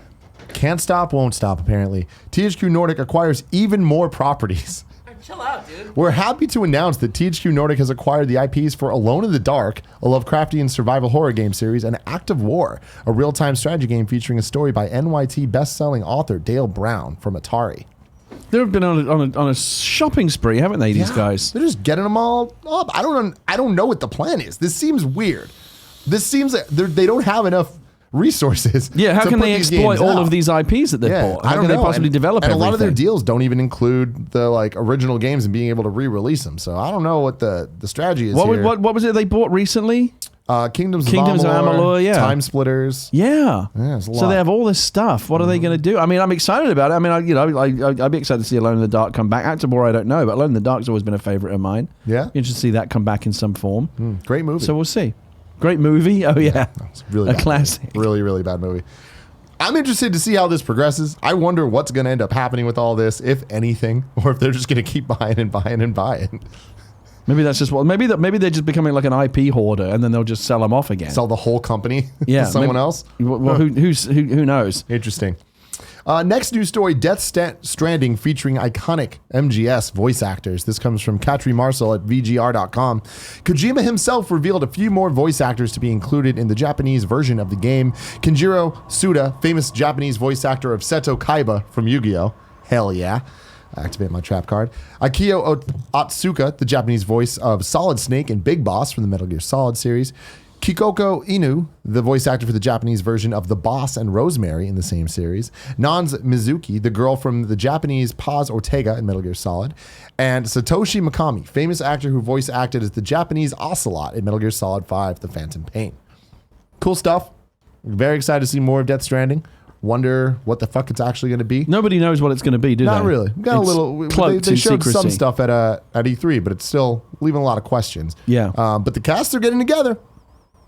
A: Can't stop, won't stop, apparently. THQ Nordic acquires even more properties.
C: Chill out, dude.
A: We're happy to announce that THQ Nordic has acquired the IPs for Alone in the Dark, a Lovecraftian survival horror game series, and Act of War, a real-time strategy game featuring a story by NYT best-selling author Dale Brown from Atari.
B: They've been on a shopping spree, haven't they, these guys?
A: They're just getting them all up. I don't know what the plan is. This seems weird. This seems like they don't have enough resources.
B: Yeah, how
A: to
B: can
A: put
B: they
A: these
B: exploit
A: games
B: all
A: out.
B: of these IPs that they've bought? How can they possibly develop
A: and
B: everything?
A: a lot of their deals don't even include the original games and being able to re-release them. So I don't know what the strategy is here.
B: What was it they bought recently?
A: Kingdoms of
B: Amalur, yeah.
A: Time Splitters.
B: Yeah.
A: There's a
B: So
A: lot.
B: they have all this stuff. What are they going to do? I mean, I'm excited about it. I mean, I'd be excited to see Alone in the Dark come back. Act of War, I don't know, but Alone in the Dark's always been a favorite of mine.
A: Yeah.
B: Interested to see that come back in some form.
A: Great movie.
B: So we'll see. Great movie. Oh yeah.
A: It's really
B: a
A: bad
B: classic.
A: movie. Really, really bad movie. I'm interested to see how this progresses. I wonder what's going to end up happening with all this, if anything, or if they're just going to keep buying and buying and buying.
B: Maybe that's just what. Maybe they're just becoming like an IP hoarder, and then they'll just sell them off again.
A: Sell the whole company
B: Yeah,
A: to someone
B: maybe-
A: else.
B: Well, who knows?
A: Interesting. Next news story, Death Stranding featuring iconic MGS voice actors. This comes from Katri Marcell at VGR.com. Kojima himself revealed a few more voice actors to be included in the Japanese version of the game. Kenjiro Suda, famous Japanese voice actor of Seto Kaiba from Yu-Gi-Oh! Hell yeah. Activate my trap card. Akio Otsuka, the Japanese voice of Solid Snake and Big Boss from the Metal Gear Solid series. Kikoko Inu, the voice actor for the Japanese version of The Boss and Rosemary in the same series. Nans Mizuki, the girl from the Japanese Paz Ortega in Metal Gear Solid. And Satoshi Mikami, famous actor who voice acted as the Japanese Ocelot in Metal Gear Solid 5, The Phantom Pain. Cool stuff. Very excited to see more of Death Stranding. Wonder what the fuck it's actually going to be.
B: Nobody knows what it's going to be, do they?
A: Not really. We got a little. They showed some stuff at E3, but it's still leaving a lot of questions.
B: Yeah.
A: But the casts are getting together.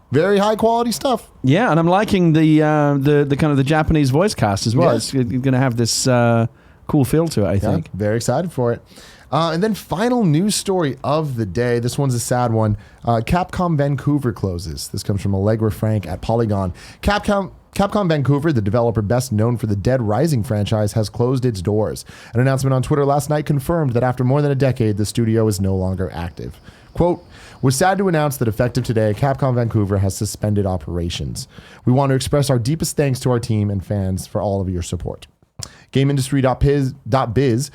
A: Very high quality stuff.
B: Yeah, and I'm liking the kind of the Japanese voice cast as well.
A: Yes.
B: It's going to have this cool feel to it, I think.
A: Very excited for it. And then final news story of the day. This one's a sad one. Capcom Vancouver closes. This comes from Allegra Frank at Polygon. Capcom Vancouver, the developer best known for the Dead Rising franchise, has closed its doors. An announcement on Twitter last night confirmed that after more than a decade, the studio is no longer active. Quote, "We're sad to announce that effective today, Capcom Vancouver has suspended operations. We want to express our deepest thanks to our team and fans for all of your support." GameIndustry.biz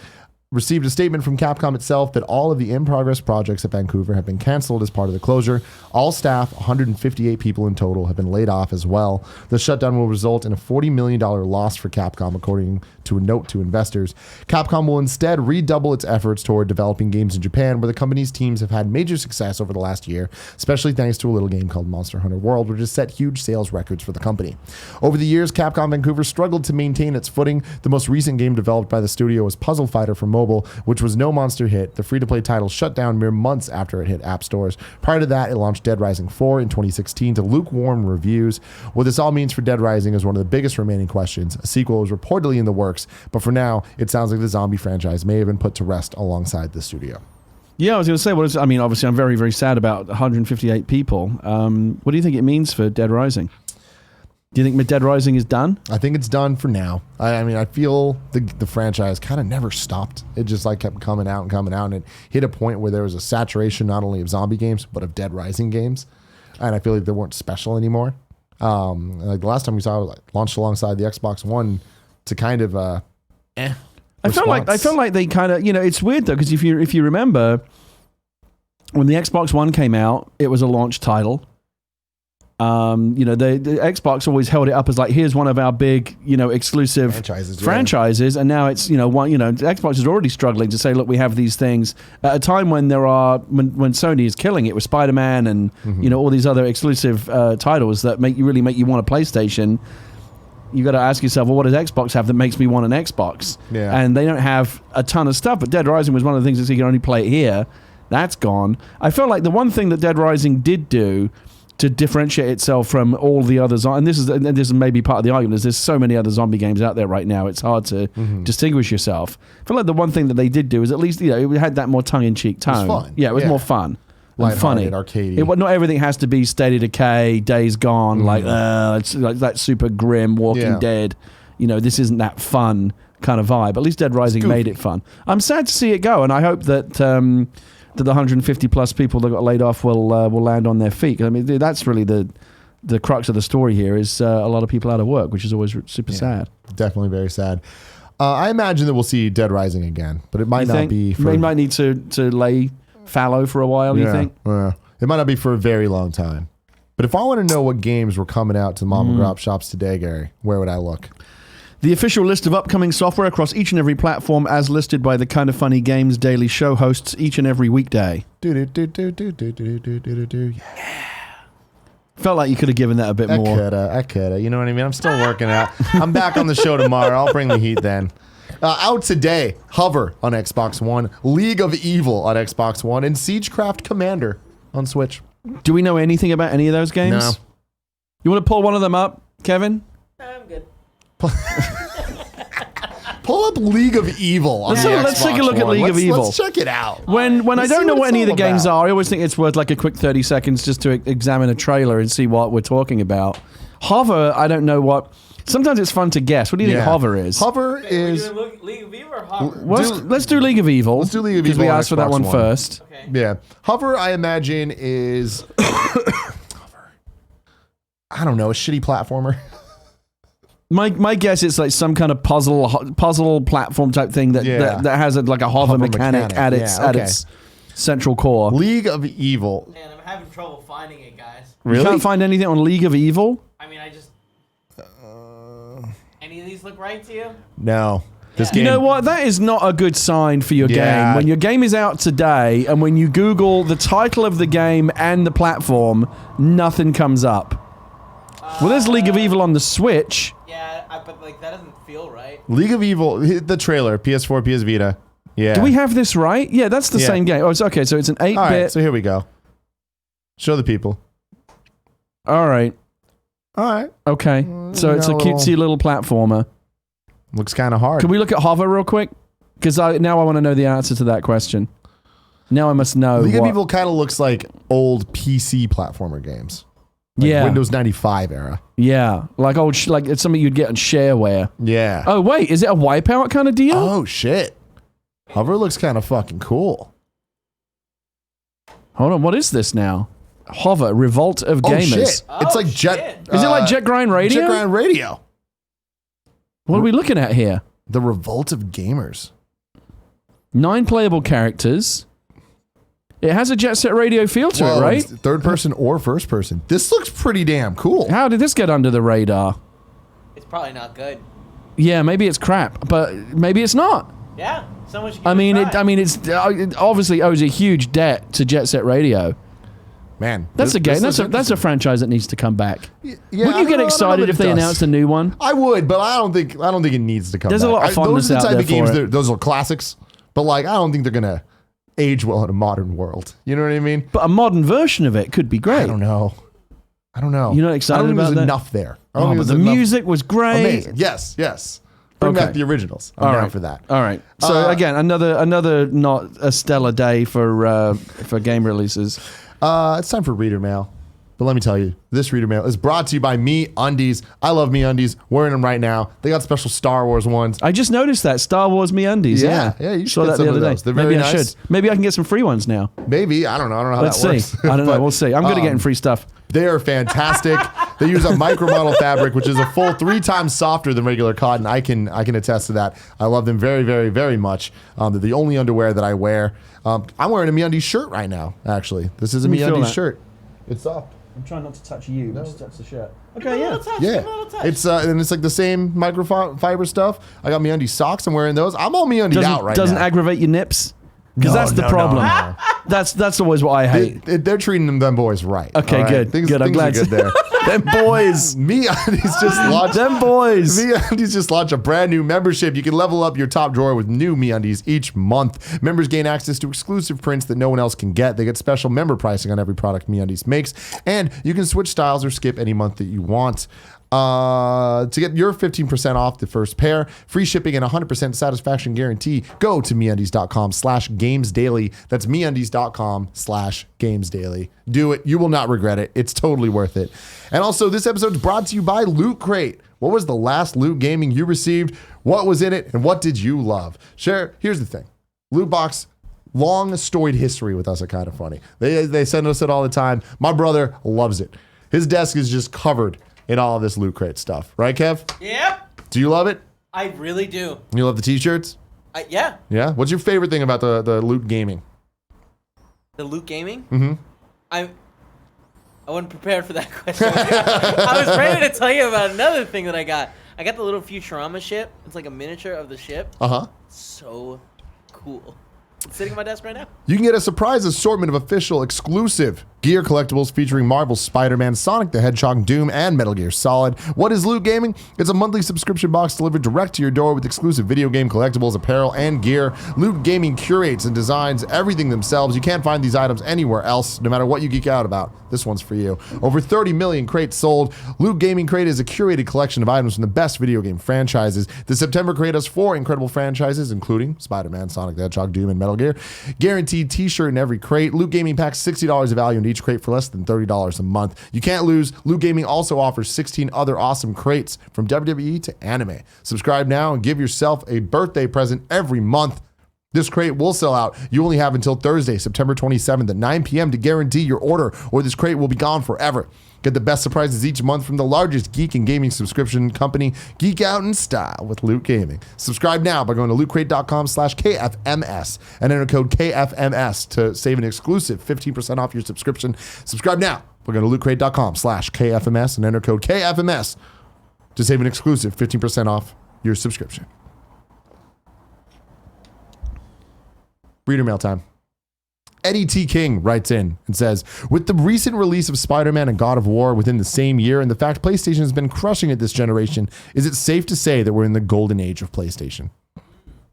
A: received a statement from Capcom itself that all of the in-progress projects at Vancouver have been canceled as part of the closure. All staff, 158 people in total, have been laid off as well. The shutdown will result in a $40 million loss for Capcom, according to a note to investors. Capcom will instead redouble its efforts toward developing games in Japan, where the company's teams have had major success over the last year, especially thanks to a little game called Monster Hunter World, which has set huge sales records for the company. Over the years, Capcom Vancouver struggled to maintain its footing. The most recent game developed by the studio was Puzzle Fighter for mobile, which was no monster hit. The free-to-play title shut down mere months after it hit app stores. Prior to that, it launched Dead Rising 4 in 2016 to lukewarm reviews. What this all means for Dead Rising is one of the biggest remaining questions. A sequel is reportedly in the works, but for now, it sounds like the zombie franchise may have been put to rest alongside the studio.
B: Yeah, I was going to say, obviously I'm very, very sad about 158 people. What do you think it means for Dead Rising? Do you think Dead Rising is done?
A: I think it's done for now. I feel the franchise kind of never stopped. It just kept coming out, and it hit a point where there was a saturation not only of zombie games, but of Dead Rising games. And I feel like they weren't special anymore. The last time we saw it launched alongside the Xbox One to kind of
B: I felt like they kind of, it's weird though, because if you remember when the Xbox One came out, it was a launch title. The Xbox always held it up as here's one of our big, exclusive franchises, and now it's, Xbox is already struggling to say, look, we have these things at a time when when Sony is killing it with Spider-Man and all these other exclusive titles that make you want a PlayStation. You got to ask yourself, well, what does Xbox have that makes me want an Xbox?
A: Yeah.
B: And they don't have a ton of stuff, but Dead Rising was one of the things that you can only play it here. That's gone. I felt like the one thing that Dead Rising did do to differentiate itself from all the others, and this is maybe part of the argument, is there's so many other zombie games out there right now, it's hard to distinguish yourself. I feel like the one thing that they did do is at least, it had that more tongue-in-cheek tone.
A: It was fun.
B: Yeah, it was more fun. Funny,
A: arcadey.
B: Not everything has to be State of Decay, Days Gone, it's like that super grim Walking Dead. This isn't that fun kind of vibe. At least Dead Rising made it fun. I'm sad to see it go, and I hope that the 150 plus people that got laid off will land on their feet. I mean, that's really the crux of the story here is a lot of people out of work, which is always super sad. Definitely
A: very sad. I imagine that we'll see Dead Rising again, but it might not be.
B: They might need to lay fallow for a while. You think?
A: It might not be for a very long time. But if I want to know what games were coming out to mom and pop shops today, Gary, where would I look?
B: The official list of upcoming software across each and every platform as listed by the Kind of Funny Games Daily Show hosts each and every weekday. Yeah. Felt like you could have given that a bit more.
A: I coulda. You know what I mean? I'm still working out. I'm back on the show tomorrow. I'll bring the heat then. Out today, Hover on Xbox One, League of Evil on Xbox One, and Siegecraft Commander on Switch.
B: Do we know anything about any of those games?
A: No.
B: You want to pull one of them up, Kevin?
C: I'm good.
A: Pull up League of Evil on
B: Let's take a look at League of Evil.
A: Let's check it out.
B: When I don't know what any of the games are, I always think it's worth a quick 30 seconds just to examine a trailer and see what we're talking about. Hover, I don't know what. Sometimes it's fun to guess. What do you think Hover is?
A: Hover is...
C: Are we doing League of Evil or Hover?
B: Let's do League of Evil.
A: Let's do League of Evil.
B: Because we asked for that one first.
C: Okay.
A: Yeah. Hover, I imagine, is... I don't know, a shitty platformer.
B: My guess is some kind of puzzle platform type thing that has a hover mechanic at its central core.
A: League of Evil.
C: Man, I'm having trouble finding it, guys.
B: You
A: Really?
B: can't find anything on League of Evil?
C: I mean, I just. Any of these look right to you?
A: No. This
C: Yeah.
A: game.
B: You know what? That is not a good sign for your
A: Yeah.
B: game. When your game is out today, and when you Google the title of the game and the platform, nothing comes up. Well, there's League of Evil on the Switch.
C: Yeah, but like that doesn't feel right.
A: League of Evil, the trailer, PS4, PS Vita. Yeah.
B: Do we have this right? Yeah, that's the
A: Yeah.
B: same game. Oh, it's okay. So it's an 8-bit.
A: All right, so here we go. Show the people.
B: All right.
A: All right.
B: Okay. So it's a
A: no.
B: cutesy little platformer.
A: Looks kind of hard.
B: Can we look at Hover real quick? Because now I want to know the answer to that question. Now I must know.
A: League of
B: what-
A: Evil kind of looks like old PC platformer games. Like
B: Yeah.
A: Windows 95 era.
B: Yeah. Like old, like it's something you'd get on shareware.
A: Yeah.
B: Oh, wait. Is it a Wipeout kind of deal?
A: Oh, shit. Hover looks kind of fucking cool.
B: Hold on. What is this now? Hover, Revolt of
A: Oh,
B: Gamers.
A: shit.
C: Oh,
A: It's like
C: shit.
A: Jet.
B: Is it like Jet Grind Radio?
A: Jet Grind Radio.
B: What are we looking at here?
A: The Revolt of Gamers.
B: 9 playable characters. It has a Jet Set Radio feel to
A: Whoa,
B: it, right?
A: it's third person or first person. This looks pretty damn cool.
B: How did this get under the radar?
C: It's probably not good.
B: Yeah, maybe it's crap, but maybe it's not.
C: Yeah, someone should.
B: I mean, it obviously owes a huge debt to Jet Set Radio.
A: Man.
B: That's
A: this-
B: a game.
A: this
B: That's
A: looks
B: a franchise that needs to come back.
A: Yeah,
B: Would
A: I
B: you
A: don't
B: get
A: know
B: excited
A: that
B: if
A: it
B: they
A: does.
B: announced a new one?
A: I would, but I don't think it needs to come
B: There's
A: back.
B: a lot of fondness
A: those are the
B: out
A: type
B: there
A: of games
B: for it.
A: those are classics, but like I don't think they're gonna age well in a modern world. You know what I mean?
B: But a modern version of it could be great.
A: I don't know.
B: You're not excited
A: I don't think
B: about
A: there's
B: that?
A: enough there. I don't
B: Oh,
A: think
B: but
A: there's
B: the
A: enough-
B: music was great.
A: Amazing. Yes. Bring
B: Okay.
A: back the originals. I'm down for that.
B: All right. So again, another not a stellar day for game releases.
A: It's time for reader mail. But let me tell you, this reader mail is brought to you by MeUndies. I love MeUndies. Wearing them right now. They got special Star Wars ones.
B: I just noticed that Star Wars MeUndies.
A: Yeah,
B: Yeah,
A: you should
B: saw
A: get
B: that
A: some
B: the
A: of
B: other day.
A: those. They're
B: Maybe
A: very
B: I
A: nice.
B: should. Maybe I can get some free ones now.
A: Maybe. I don't know how
B: Let's
A: that
B: see.
A: works.
B: I don't know.
A: But,
B: We'll see. I'm good at getting free stuff.
A: They are fantastic. They use a micromodal fabric, which is a full 3 times softer than regular cotton. I can attest to that. I love them very, very, very much. They're the only underwear that I wear. I'm wearing a MeUndies shirt right now, actually. This is a
B: Let me feel
A: MeUndies
B: that.
A: shirt. It's soft.
B: I'm trying not to touch you. Just touch the shirt.
C: Give it a little touch.
A: Yeah,
C: Give it a little touch.
A: it's and it's like the same microfiber stuff. I got MeUndies socks. I'm wearing those. I'm all MeUndies out right
B: doesn't
A: now.
B: aggravate your nips? Because
A: No,
B: that's the
A: no,
B: problem.
A: no.
B: That's always what I hate.
A: They're treating them boys right.
B: Okay,
A: all right?
B: good.
A: Things,
B: Good. I'm
A: things
B: glad.
A: are good there.
B: Them boys.
A: MeUndies just launched.
B: Them boys.
A: MeUndies just launched a brand new membership. You can level up your top drawer with new MeUndies each month. Members gain access to exclusive prints that no one else can get. They get special member pricing on every product MeUndies makes, and you can switch styles or skip any month that you want. To get your 15% off the first pair, free shipping and 100% satisfaction guarantee, go to MeUndies.com/gamesdaily. That's MeUndies.com/gamesdaily. Do it. You will not regret it. It's totally worth it. And also, this episode is brought to you by Loot Crate. What was the last loot gaming you received? What was in it? And what did you love? Here's the thing. Loot Box, long storied history with us at Kind of Funny. They send us it all the time. My brother loves it. His desk is just covered in all of this Loot Crate stuff. Right, Kev?
C: Yep.
A: Do you love it?
C: I really do.
A: You love the t-shirts?
C: Yeah.
A: Yeah? What's your favorite thing about the Loot gaming?
C: The loot gaming? Mm-hmm. I wasn't prepared for that question. I was ready to tell you about another thing that I got. I got the little Futurama ship. It's like a miniature of the ship.
A: Uh-huh.
C: So cool. It's sitting on my desk right now.
A: You can get a surprise assortment of official exclusive gear collectibles featuring Marvel's Spider-Man, Sonic the Hedgehog, Doom, and Metal Gear Solid. What is Loot Gaming? It's a monthly subscription box delivered direct to your door with exclusive video game collectibles, apparel, and gear. Loot Gaming curates and designs everything themselves. You can't find these items anywhere else, no matter what you geek out about. This one's for you. Over 30 million crates sold. Loot Gaming Crate is a curated collection of items from the best video game franchises. The September crate has 4 incredible franchises, including Spider-Man, Sonic the Hedgehog, Doom, and Metal Gear. Guaranteed t-shirt in every crate. Loot Gaming packs $60 of value into each crate for less than $30 a month. You can't lose. Loot Gaming also offers 16 other awesome crates from WWE to anime. Subscribe now and give yourself a birthday present every month. This crate will sell out. You only have until Thursday, September 27th at 9 p.m. to guarantee your order, or this crate will be gone forever. Get the best surprises each month from the largest geek and gaming subscription company, Geek Out in Style with Loot Gaming. Subscribe now by going to lootcrate.com/KFMS and enter code KFMS to save an exclusive 15% off your subscription. Subscribe now We're going to lootcrate.com/KFMS and enter code KFMS to save an exclusive 15% off your subscription. Reader mail time. EdyTKing writes in and says, with the recent release of Spider-Man and God of War within the same year and the fact PlayStation has been crushing it this generation, is it safe to say that we're in the golden age of PlayStation?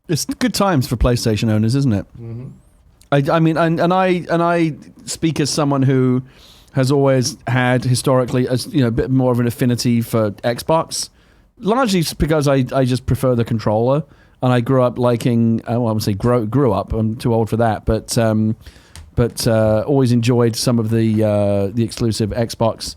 B: It's good times for PlayStation owners, isn't it? Mm-hmm. I mean, and I speak as someone who has always had historically a bit more of an affinity for Xbox, largely because I just prefer the controller. And I grew up liking, I would say grew up, I'm too old for that, but always enjoyed some of the exclusive Xbox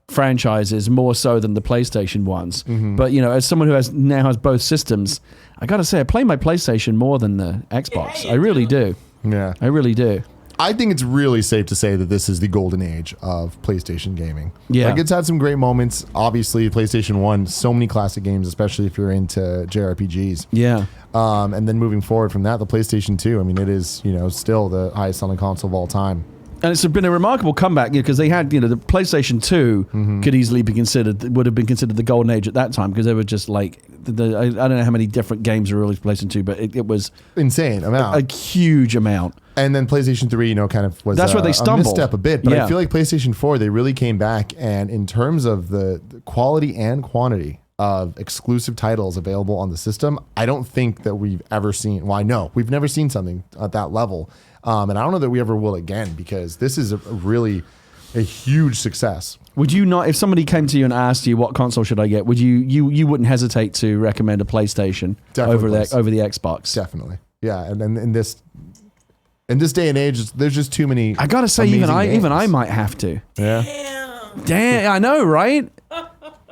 B: franchises more so than the PlayStation ones. Mm-hmm. But, as someone who now has both systems, I got to say, I play my PlayStation more than the Xbox. I really do.
A: Yeah.
B: I really do.
A: I think it's really safe to say that this is the golden age of PlayStation gaming.
B: Yeah.
A: Like, it's had some great moments. Obviously, PlayStation 1, so many classic games, especially if you're into JRPGs.
B: Yeah.
A: And then moving forward from that, the PlayStation 2, I mean, it is, still the highest selling console of all time.
B: And it's been a remarkable comeback because they had, the PlayStation 2 could easily be would have been considered the golden age at that time because they were just like, I don't know how many different games were released for PlayStation 2, but it was
A: insane amount,
B: a huge amount.
A: And then PlayStation 3, kind of was
B: that's where they stumbled.
A: A misstep a bit, but I feel like PlayStation 4, they really came back, and in terms of the quality and quantity of exclusive titles available on the system, I don't think that we've ever seen. Well, I know we've never seen something at that level, and I don't know that we ever will again because this is a huge success.
B: Would you not, if somebody came to you and asked you what console should I get, would you wouldn't hesitate to recommend a PlayStation over the Xbox?
A: Definitely, yeah. And then in this day and age, there's just too many.
B: I gotta say, even I might have to.
A: Yeah.
B: Damn, I know, right?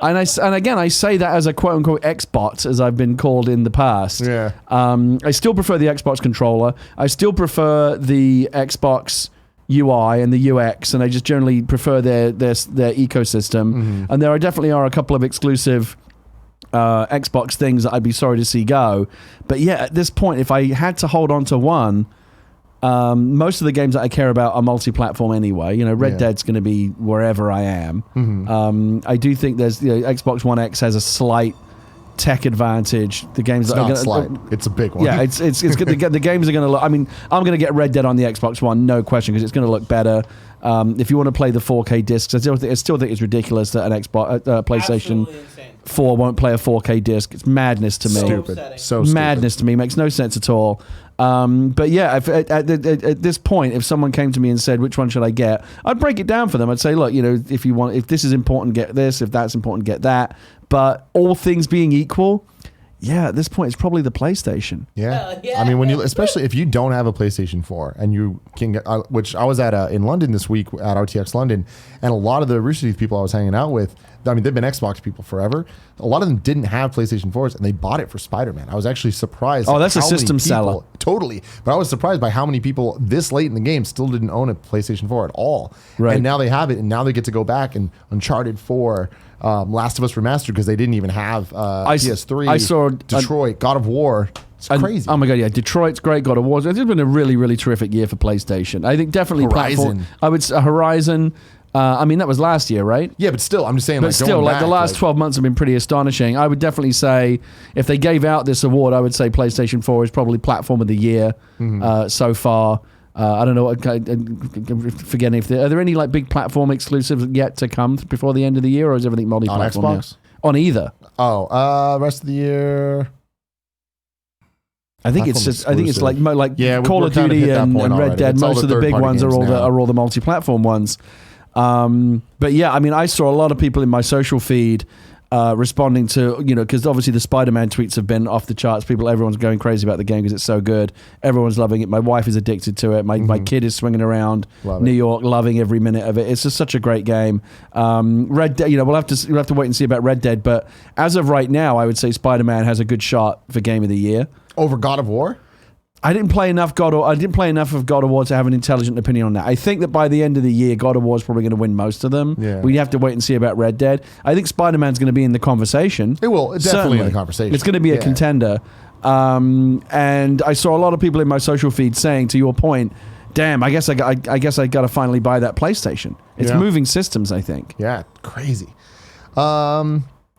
B: And again, I say that as a quote unquote Xbot, as I've been called in the past.
A: Yeah.
B: I still prefer the Xbox controller. I still prefer the Xbox UI and the UX, and I just generally prefer their ecosystem. Mm-hmm. And there definitely are a couple of exclusive Xbox things that I'd be sorry to see go. But yeah, at this point, if I had to hold on to one, most of the games that I care about are multi-platform anyway. Red Dead's going to be wherever I am. Mm-hmm. I do think there's Xbox One X has a slight tech advantage. The games
A: it's
B: that
A: not
B: are
A: slight. It's a big one.
B: Yeah, it's good. The games are going to look. I mean, I'm going to get Red Dead on the Xbox One, no question, because it's going to look better. If you want to play the 4K discs, I still think it's ridiculous that an Xbox, PlayStation 4 won't play a 4K disc. It's madness to me.
A: So
B: madness to me. Makes no sense at all. But yeah, at this point, if someone came to me and said, which one should I get? I'd break it down for them. I'd say, look, if this is important, get this. If that's important, get that. But all things being equal, yeah, at this point, it's probably the PlayStation.
A: Yeah. I mean, especially if you don't have a PlayStation 4 and you can get, which I was at in London this week at RTX London, and a lot of the Rooster Teeth people I was hanging out with, I mean, they've been Xbox people forever. A lot of them didn't have PlayStation 4s, and they bought it for Spider-Man. I was actually surprised.
B: Oh, that's a system seller.
A: Totally. But I was surprised by how many people this late in the game still didn't own a PlayStation 4 at all.
B: Right.
A: And now they have it, and now they get to go back and Uncharted 4, Last of Us Remastered, because they didn't even have PS3.
B: I saw
A: Detroit, God of War. It's crazy.
B: Oh my god, yeah, Detroit's great. God of War. It's been a really, really terrific year for PlayStation. I think definitely
A: Horizon.
B: I would say Horizon. I mean, that was last year, right?
A: Yeah, but still, I'm just saying.
B: But still, the last 12 months have been pretty astonishing. I would definitely say, if they gave out this award, I would say PlayStation 4 is probably platform of the year so far. I don't know. Forgetting if are there any big platform exclusives yet to come before the end of the year, or is everything multi-platform
A: on Xbox?
B: Now? On either.
A: Rest of the year.
B: I think it's just. I think it's like Call of
A: kind of
B: Duty and Red
A: already.
B: Dead. Most of the big ones are all the multi-platform ones. But yeah, I mean, I saw a lot of people in my social feed responding to, because obviously the Spider-Man tweets have been off the charts. Everyone's going crazy about the game because it's so good. Everyone's loving it. My wife is addicted to it. My kid is swinging around New York, loving every minute of it. It's just such a great game. Red Dead, we'll have to wait and see about Red Dead. But as of right now, I would say Spider-Man has a good shot for Game of the Year
A: over God of War.
B: I didn't play enough of God of War to have an intelligent opinion on that. I think that by the end of the year, God of War is probably going to win most of them.
A: Yeah.
B: We have to wait and see about Red Dead. I think Spider-Man's going to be in the conversation.
A: It will definitely in the conversation.
B: It's going to be a contender. And I saw a lot of people in my social feed saying, to your point, damn, I guess I got to finally buy that PlayStation. It's moving systems, I think.
A: Yeah, crazy.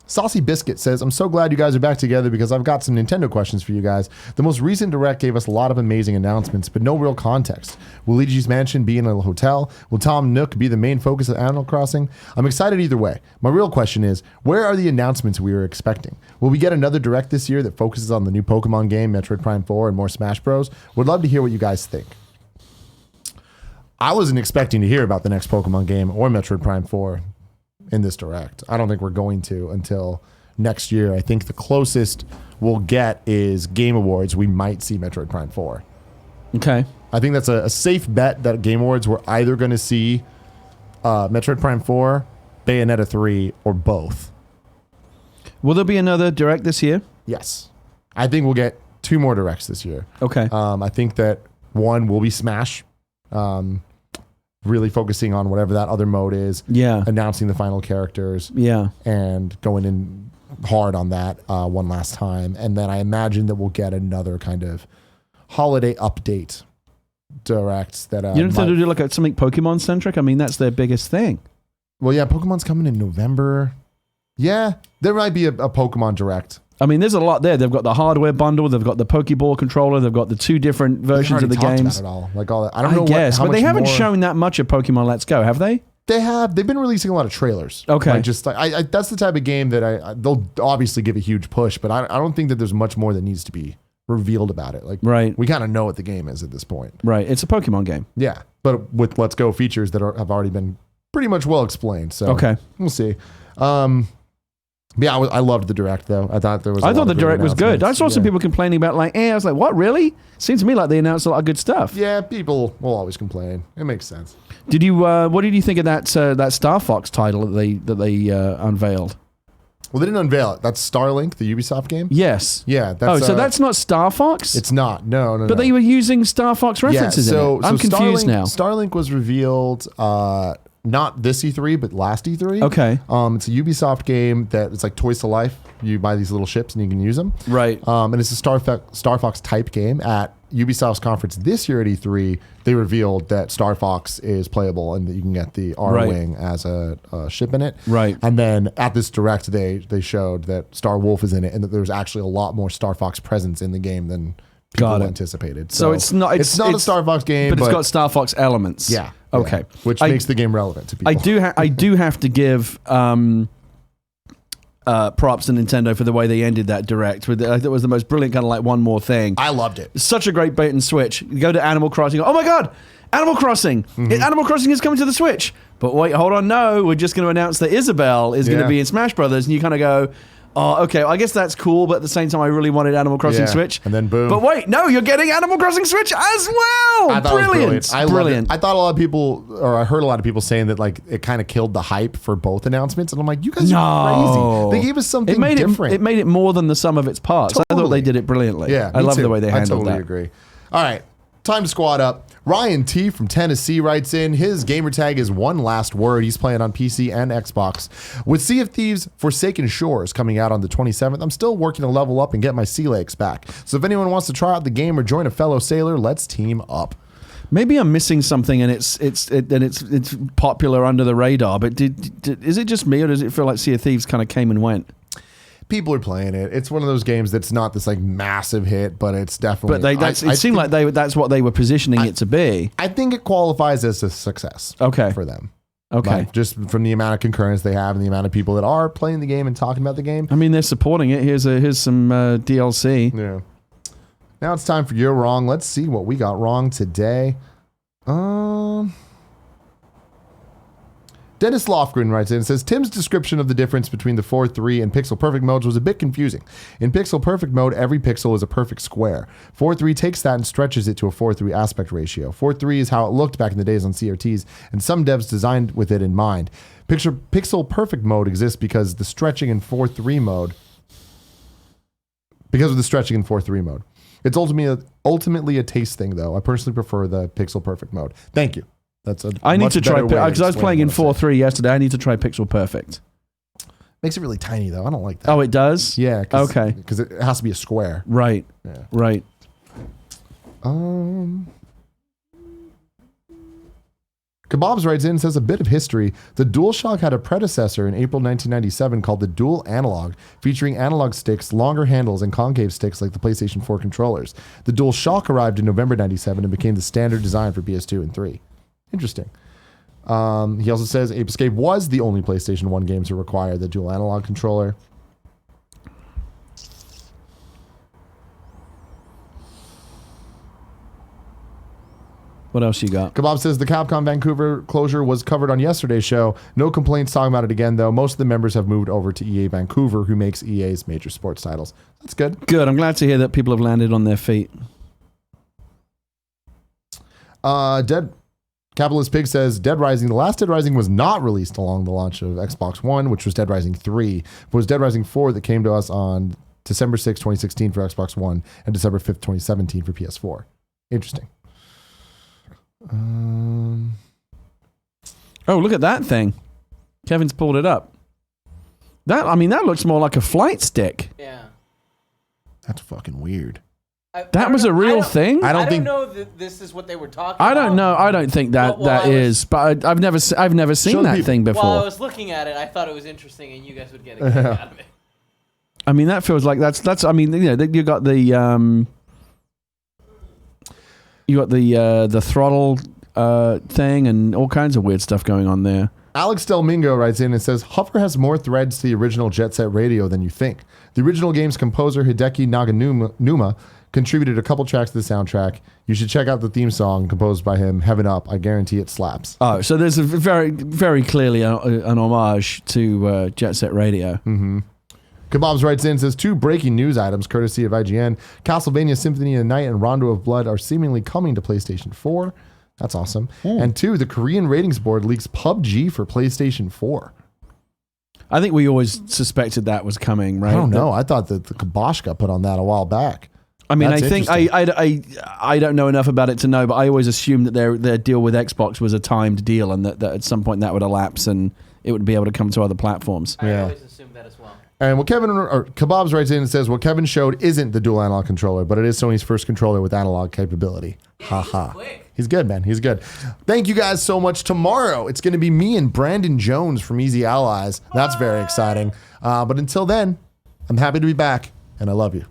A: Saucy Biscuit says, I'm so glad you guys are back together because I've got some Nintendo questions for you guys. The most recent Direct gave us a lot of amazing announcements, but no real context. Will Luigi's Mansion be in a hotel? Will Tom Nook be the main focus of Animal Crossing? I'm excited either way. My real question is, where are the announcements we were expecting? Will we get another Direct this year that focuses on the new Pokemon game, Metroid Prime 4, and more Smash Bros? Would love to hear what you guys think. I wasn't expecting to hear about the next Pokemon game or Metroid Prime 4 in this Direct. I don't think we're going to until next year. I think the closest we'll get is Game Awards. We might see Metroid Prime 4.
B: Okay.
A: I think that's a safe bet that Game Awards we're either going to see Metroid Prime 4, Bayonetta 3, or both.
B: Will there be another Direct this year?
A: Yes. I think we'll get 2 more Directs this year.
B: Okay.
A: I think that one will be Smash. Really focusing on whatever that other mode is.
B: Yeah.
A: Announcing the final characters.
B: Yeah.
A: And going in hard on that one last time. And then I imagine that we'll get another kind of holiday update Directs that...
B: you don't think they'll do like something Pokemon centric? I mean, that's their biggest thing.
A: Well, yeah, Pokemon's coming in November. Yeah, there might be a Pokemon Direct.
B: I mean, there's a lot there. They've got the hardware bundle. They've got the Pokeball controller. They've got the 2 different versions of the games.
A: About it all. Like all that. I don't know.
B: But they haven't shown that much of Pokemon Let's Go, have they?
A: They have. They've been releasing a lot of trailers.
B: Okay.
A: Like that's the type of game that they'll obviously give a huge push, but I don't think that there's much more that needs to be revealed about it. Like,
B: right.
A: We kind of know what the game is at this point.
B: Right. It's a Pokemon game.
A: Yeah, but with Let's Go features that have already been pretty much well explained. So
B: okay,
A: we'll see. Yeah, I loved the Direct though. I thought there was.
B: I thought the Direct was good. I saw some people complaining about I was like, what, really? Seems to me like they announced a lot of good stuff.
A: Yeah, people will always complain. It makes sense.
B: Did you? What did you think of that Star Fox title that they unveiled?
A: Well, they didn't unveil it. That's Starlink, the Ubisoft game.
B: Yes.
A: Yeah. That's,
B: so that's not Star Fox?
A: It's not. No.
B: But they were using Star Fox references in it. I'm confused now.
A: Starlink was revealed. Not this E3, but last E3.
B: Okay.
A: It's a Ubisoft game that it's like Toys to Life. You buy these little ships and you can use them.
B: Right.
A: And it's a Star Fox type game. At Ubisoft's conference this year at E3, they revealed that Star Fox is playable and that you can get the R-Wing as a ship in it.
B: Right.
A: And then at this Direct, they showed that Star Wolf is in it and that there's actually a lot more Star Fox presence in the game than people anticipated.
B: So it's not a
A: Star Fox game,
B: but it's got Star Fox elements.
A: Yeah.
B: Okay.
A: Yeah, which makes the game relevant to people.
B: I do have to give props to Nintendo for the way they ended that Direct. I thought it was the most brilliant kind of like one more thing.
A: I loved it.
B: Such a great bait and switch. You go to Animal Crossing. Oh my God, Animal Crossing.
A: Mm-hmm.
B: Animal Crossing is coming to the Switch. But wait, hold on. No, we're just going to announce that Isabelle is going to be in Smash Brothers. And you kind of go, oh, okay, well, I guess that's cool, but at the same time, I really wanted Animal Crossing Switch.
A: And then boom.
B: But wait, no, you're getting Animal Crossing Switch as well. Brilliant.
A: I brilliant. I thought a lot of people, or I heard a lot of people saying that like it kind of killed the hype for both announcements. And I'm like, you guys are crazy. They gave us something different.
B: It made it more than the sum of its parts. Totally. I thought they did it brilliantly.
A: Yeah,
B: I love the way they handled that.
A: I totally agree. All right, time to squad up. Ryan T from Tennessee writes in, his gamer tag is OneLastWord. He's playing on PC and Xbox. With Sea of Thieves Forsaken Shores coming out on the 27th, I'm still working to level up and get my sea legs back. So if anyone wants to try out the game or join a fellow sailor, let's team up.
B: Maybe I'm missing something and it's popular under the radar, but is it just me or does it feel like Sea of Thieves kind of came and went?
A: People are playing it. It's one of those games that's not this like massive hit, but it's definitely.
B: But it seemed like that's what they were positioning it to be.
A: I think it qualifies as a success.
B: Okay.
A: For them.
B: Okay.
A: Like, just from the amount of concurrence they have and the amount of people that are playing the game and talking about the game.
B: I mean, they're supporting it. Here's some DLC.
A: Yeah. Now it's time for You're Wrong. Let's see what we got wrong today. Dennis Lofgren writes in and says, Tim's description of the difference between the 4:3 and Pixel Perfect modes was a bit confusing. In Pixel Perfect mode, every pixel is a perfect square. 4:3 takes that and stretches it to a 4:3 aspect ratio. 4:3 is how it looked back in the days on CRTs, and some devs designed with it in mind. Pixel Perfect mode exists because the stretching in 4:3 mode. Because of the stretching in 4:3 mode. It's ultimately a taste thing, though. I personally prefer the Pixel Perfect mode. Thank you. That's a
B: I need to try because I was playing in
A: 4:3
B: 4:3 yesterday. I need to try Pixel Perfect.
A: Makes it really tiny though. I don't like that.
B: Oh, it does?
A: Yeah.
B: Okay.
A: Because it has to be a square.
B: Right.
A: Yeah.
B: Right.
A: Kebabs writes in and says a bit of history. The DualShock had a predecessor in April 1997 called the Dual Analog, featuring analog sticks, longer handles, and concave sticks like the PlayStation 4 controllers. The DualShock arrived in November 97 and became the standard design for PS2 and 3. Interesting. He also says Ape Escape was the only PlayStation 1 game to require the dual analog controller.
B: What else you got?
A: Kebab says the Capcom Vancouver closure was covered on yesterday's show. No complaints talking about it again, though. Most of the members have moved over to EA Vancouver, who makes EA's major sports titles. That's good.
B: Good. I'm glad to hear that people have landed on their feet.
A: Dead Capitalist Pig says Dead Rising. The last Dead Rising was not released along the launch of Xbox One, which was Dead Rising 3. It was Dead Rising 4 that came to us on December 6, 2016 for Xbox One and December 5th, 2017 for PS4. Interesting.
B: Oh, look at that thing. Kevin's pulled it up. That looks more like a flight stick.
C: Yeah.
A: That's fucking weird.
B: That was a real thing?
A: I don't
C: I
A: think
C: don't know that this is what they were talking
B: I
C: about.
B: don't know. I don't think that but I've never seen that thing before.
C: While I was looking at it, I thought it was interesting, and you guys would get a kick out of it.
B: I mean, that feels like that's. I mean, you know, you got the the throttle thing and all kinds of weird stuff going on there.
A: Alex Del Mingo writes in and says, Hover has more threads to the original Jet Set Radio than you think. The original game's composer, Hideki Naganuma, contributed a couple tracks to the soundtrack. You should check out the theme song composed by him, Heaven Up. I guarantee it slaps.
B: Oh, so there's a very, very clearly an homage to Jet Set Radio.
A: Mm-hmm. Kebabs writes in and says, 2 breaking news items courtesy of IGN. Castlevania Symphony of the Night and Rondo of Blood are seemingly coming to PlayStation 4. That's awesome. And 2, the Korean ratings board leaks PUBG for PlayStation 4.
B: I think we always suspected that was coming, right?
A: I don't know. I thought that the kibosh got put on that a while back.
B: I mean,
A: That's
B: I think I don't know enough about it to know, but I always assumed that their deal with Xbox was a timed deal, and that at some point that would elapse and it would be able to come to other platforms.
C: I always assumed that as well.
A: And what Kebabs writes in and says, what Kevin showed isn't the dual analog controller, but it is Sony's first controller with analog capability. Haha. He's good, man. He's good. Thank you guys so much. Tomorrow, it's going to be me and Brandon Jones from Easy Allies. That's very exciting. But until then, I'm happy to be back, and I love you.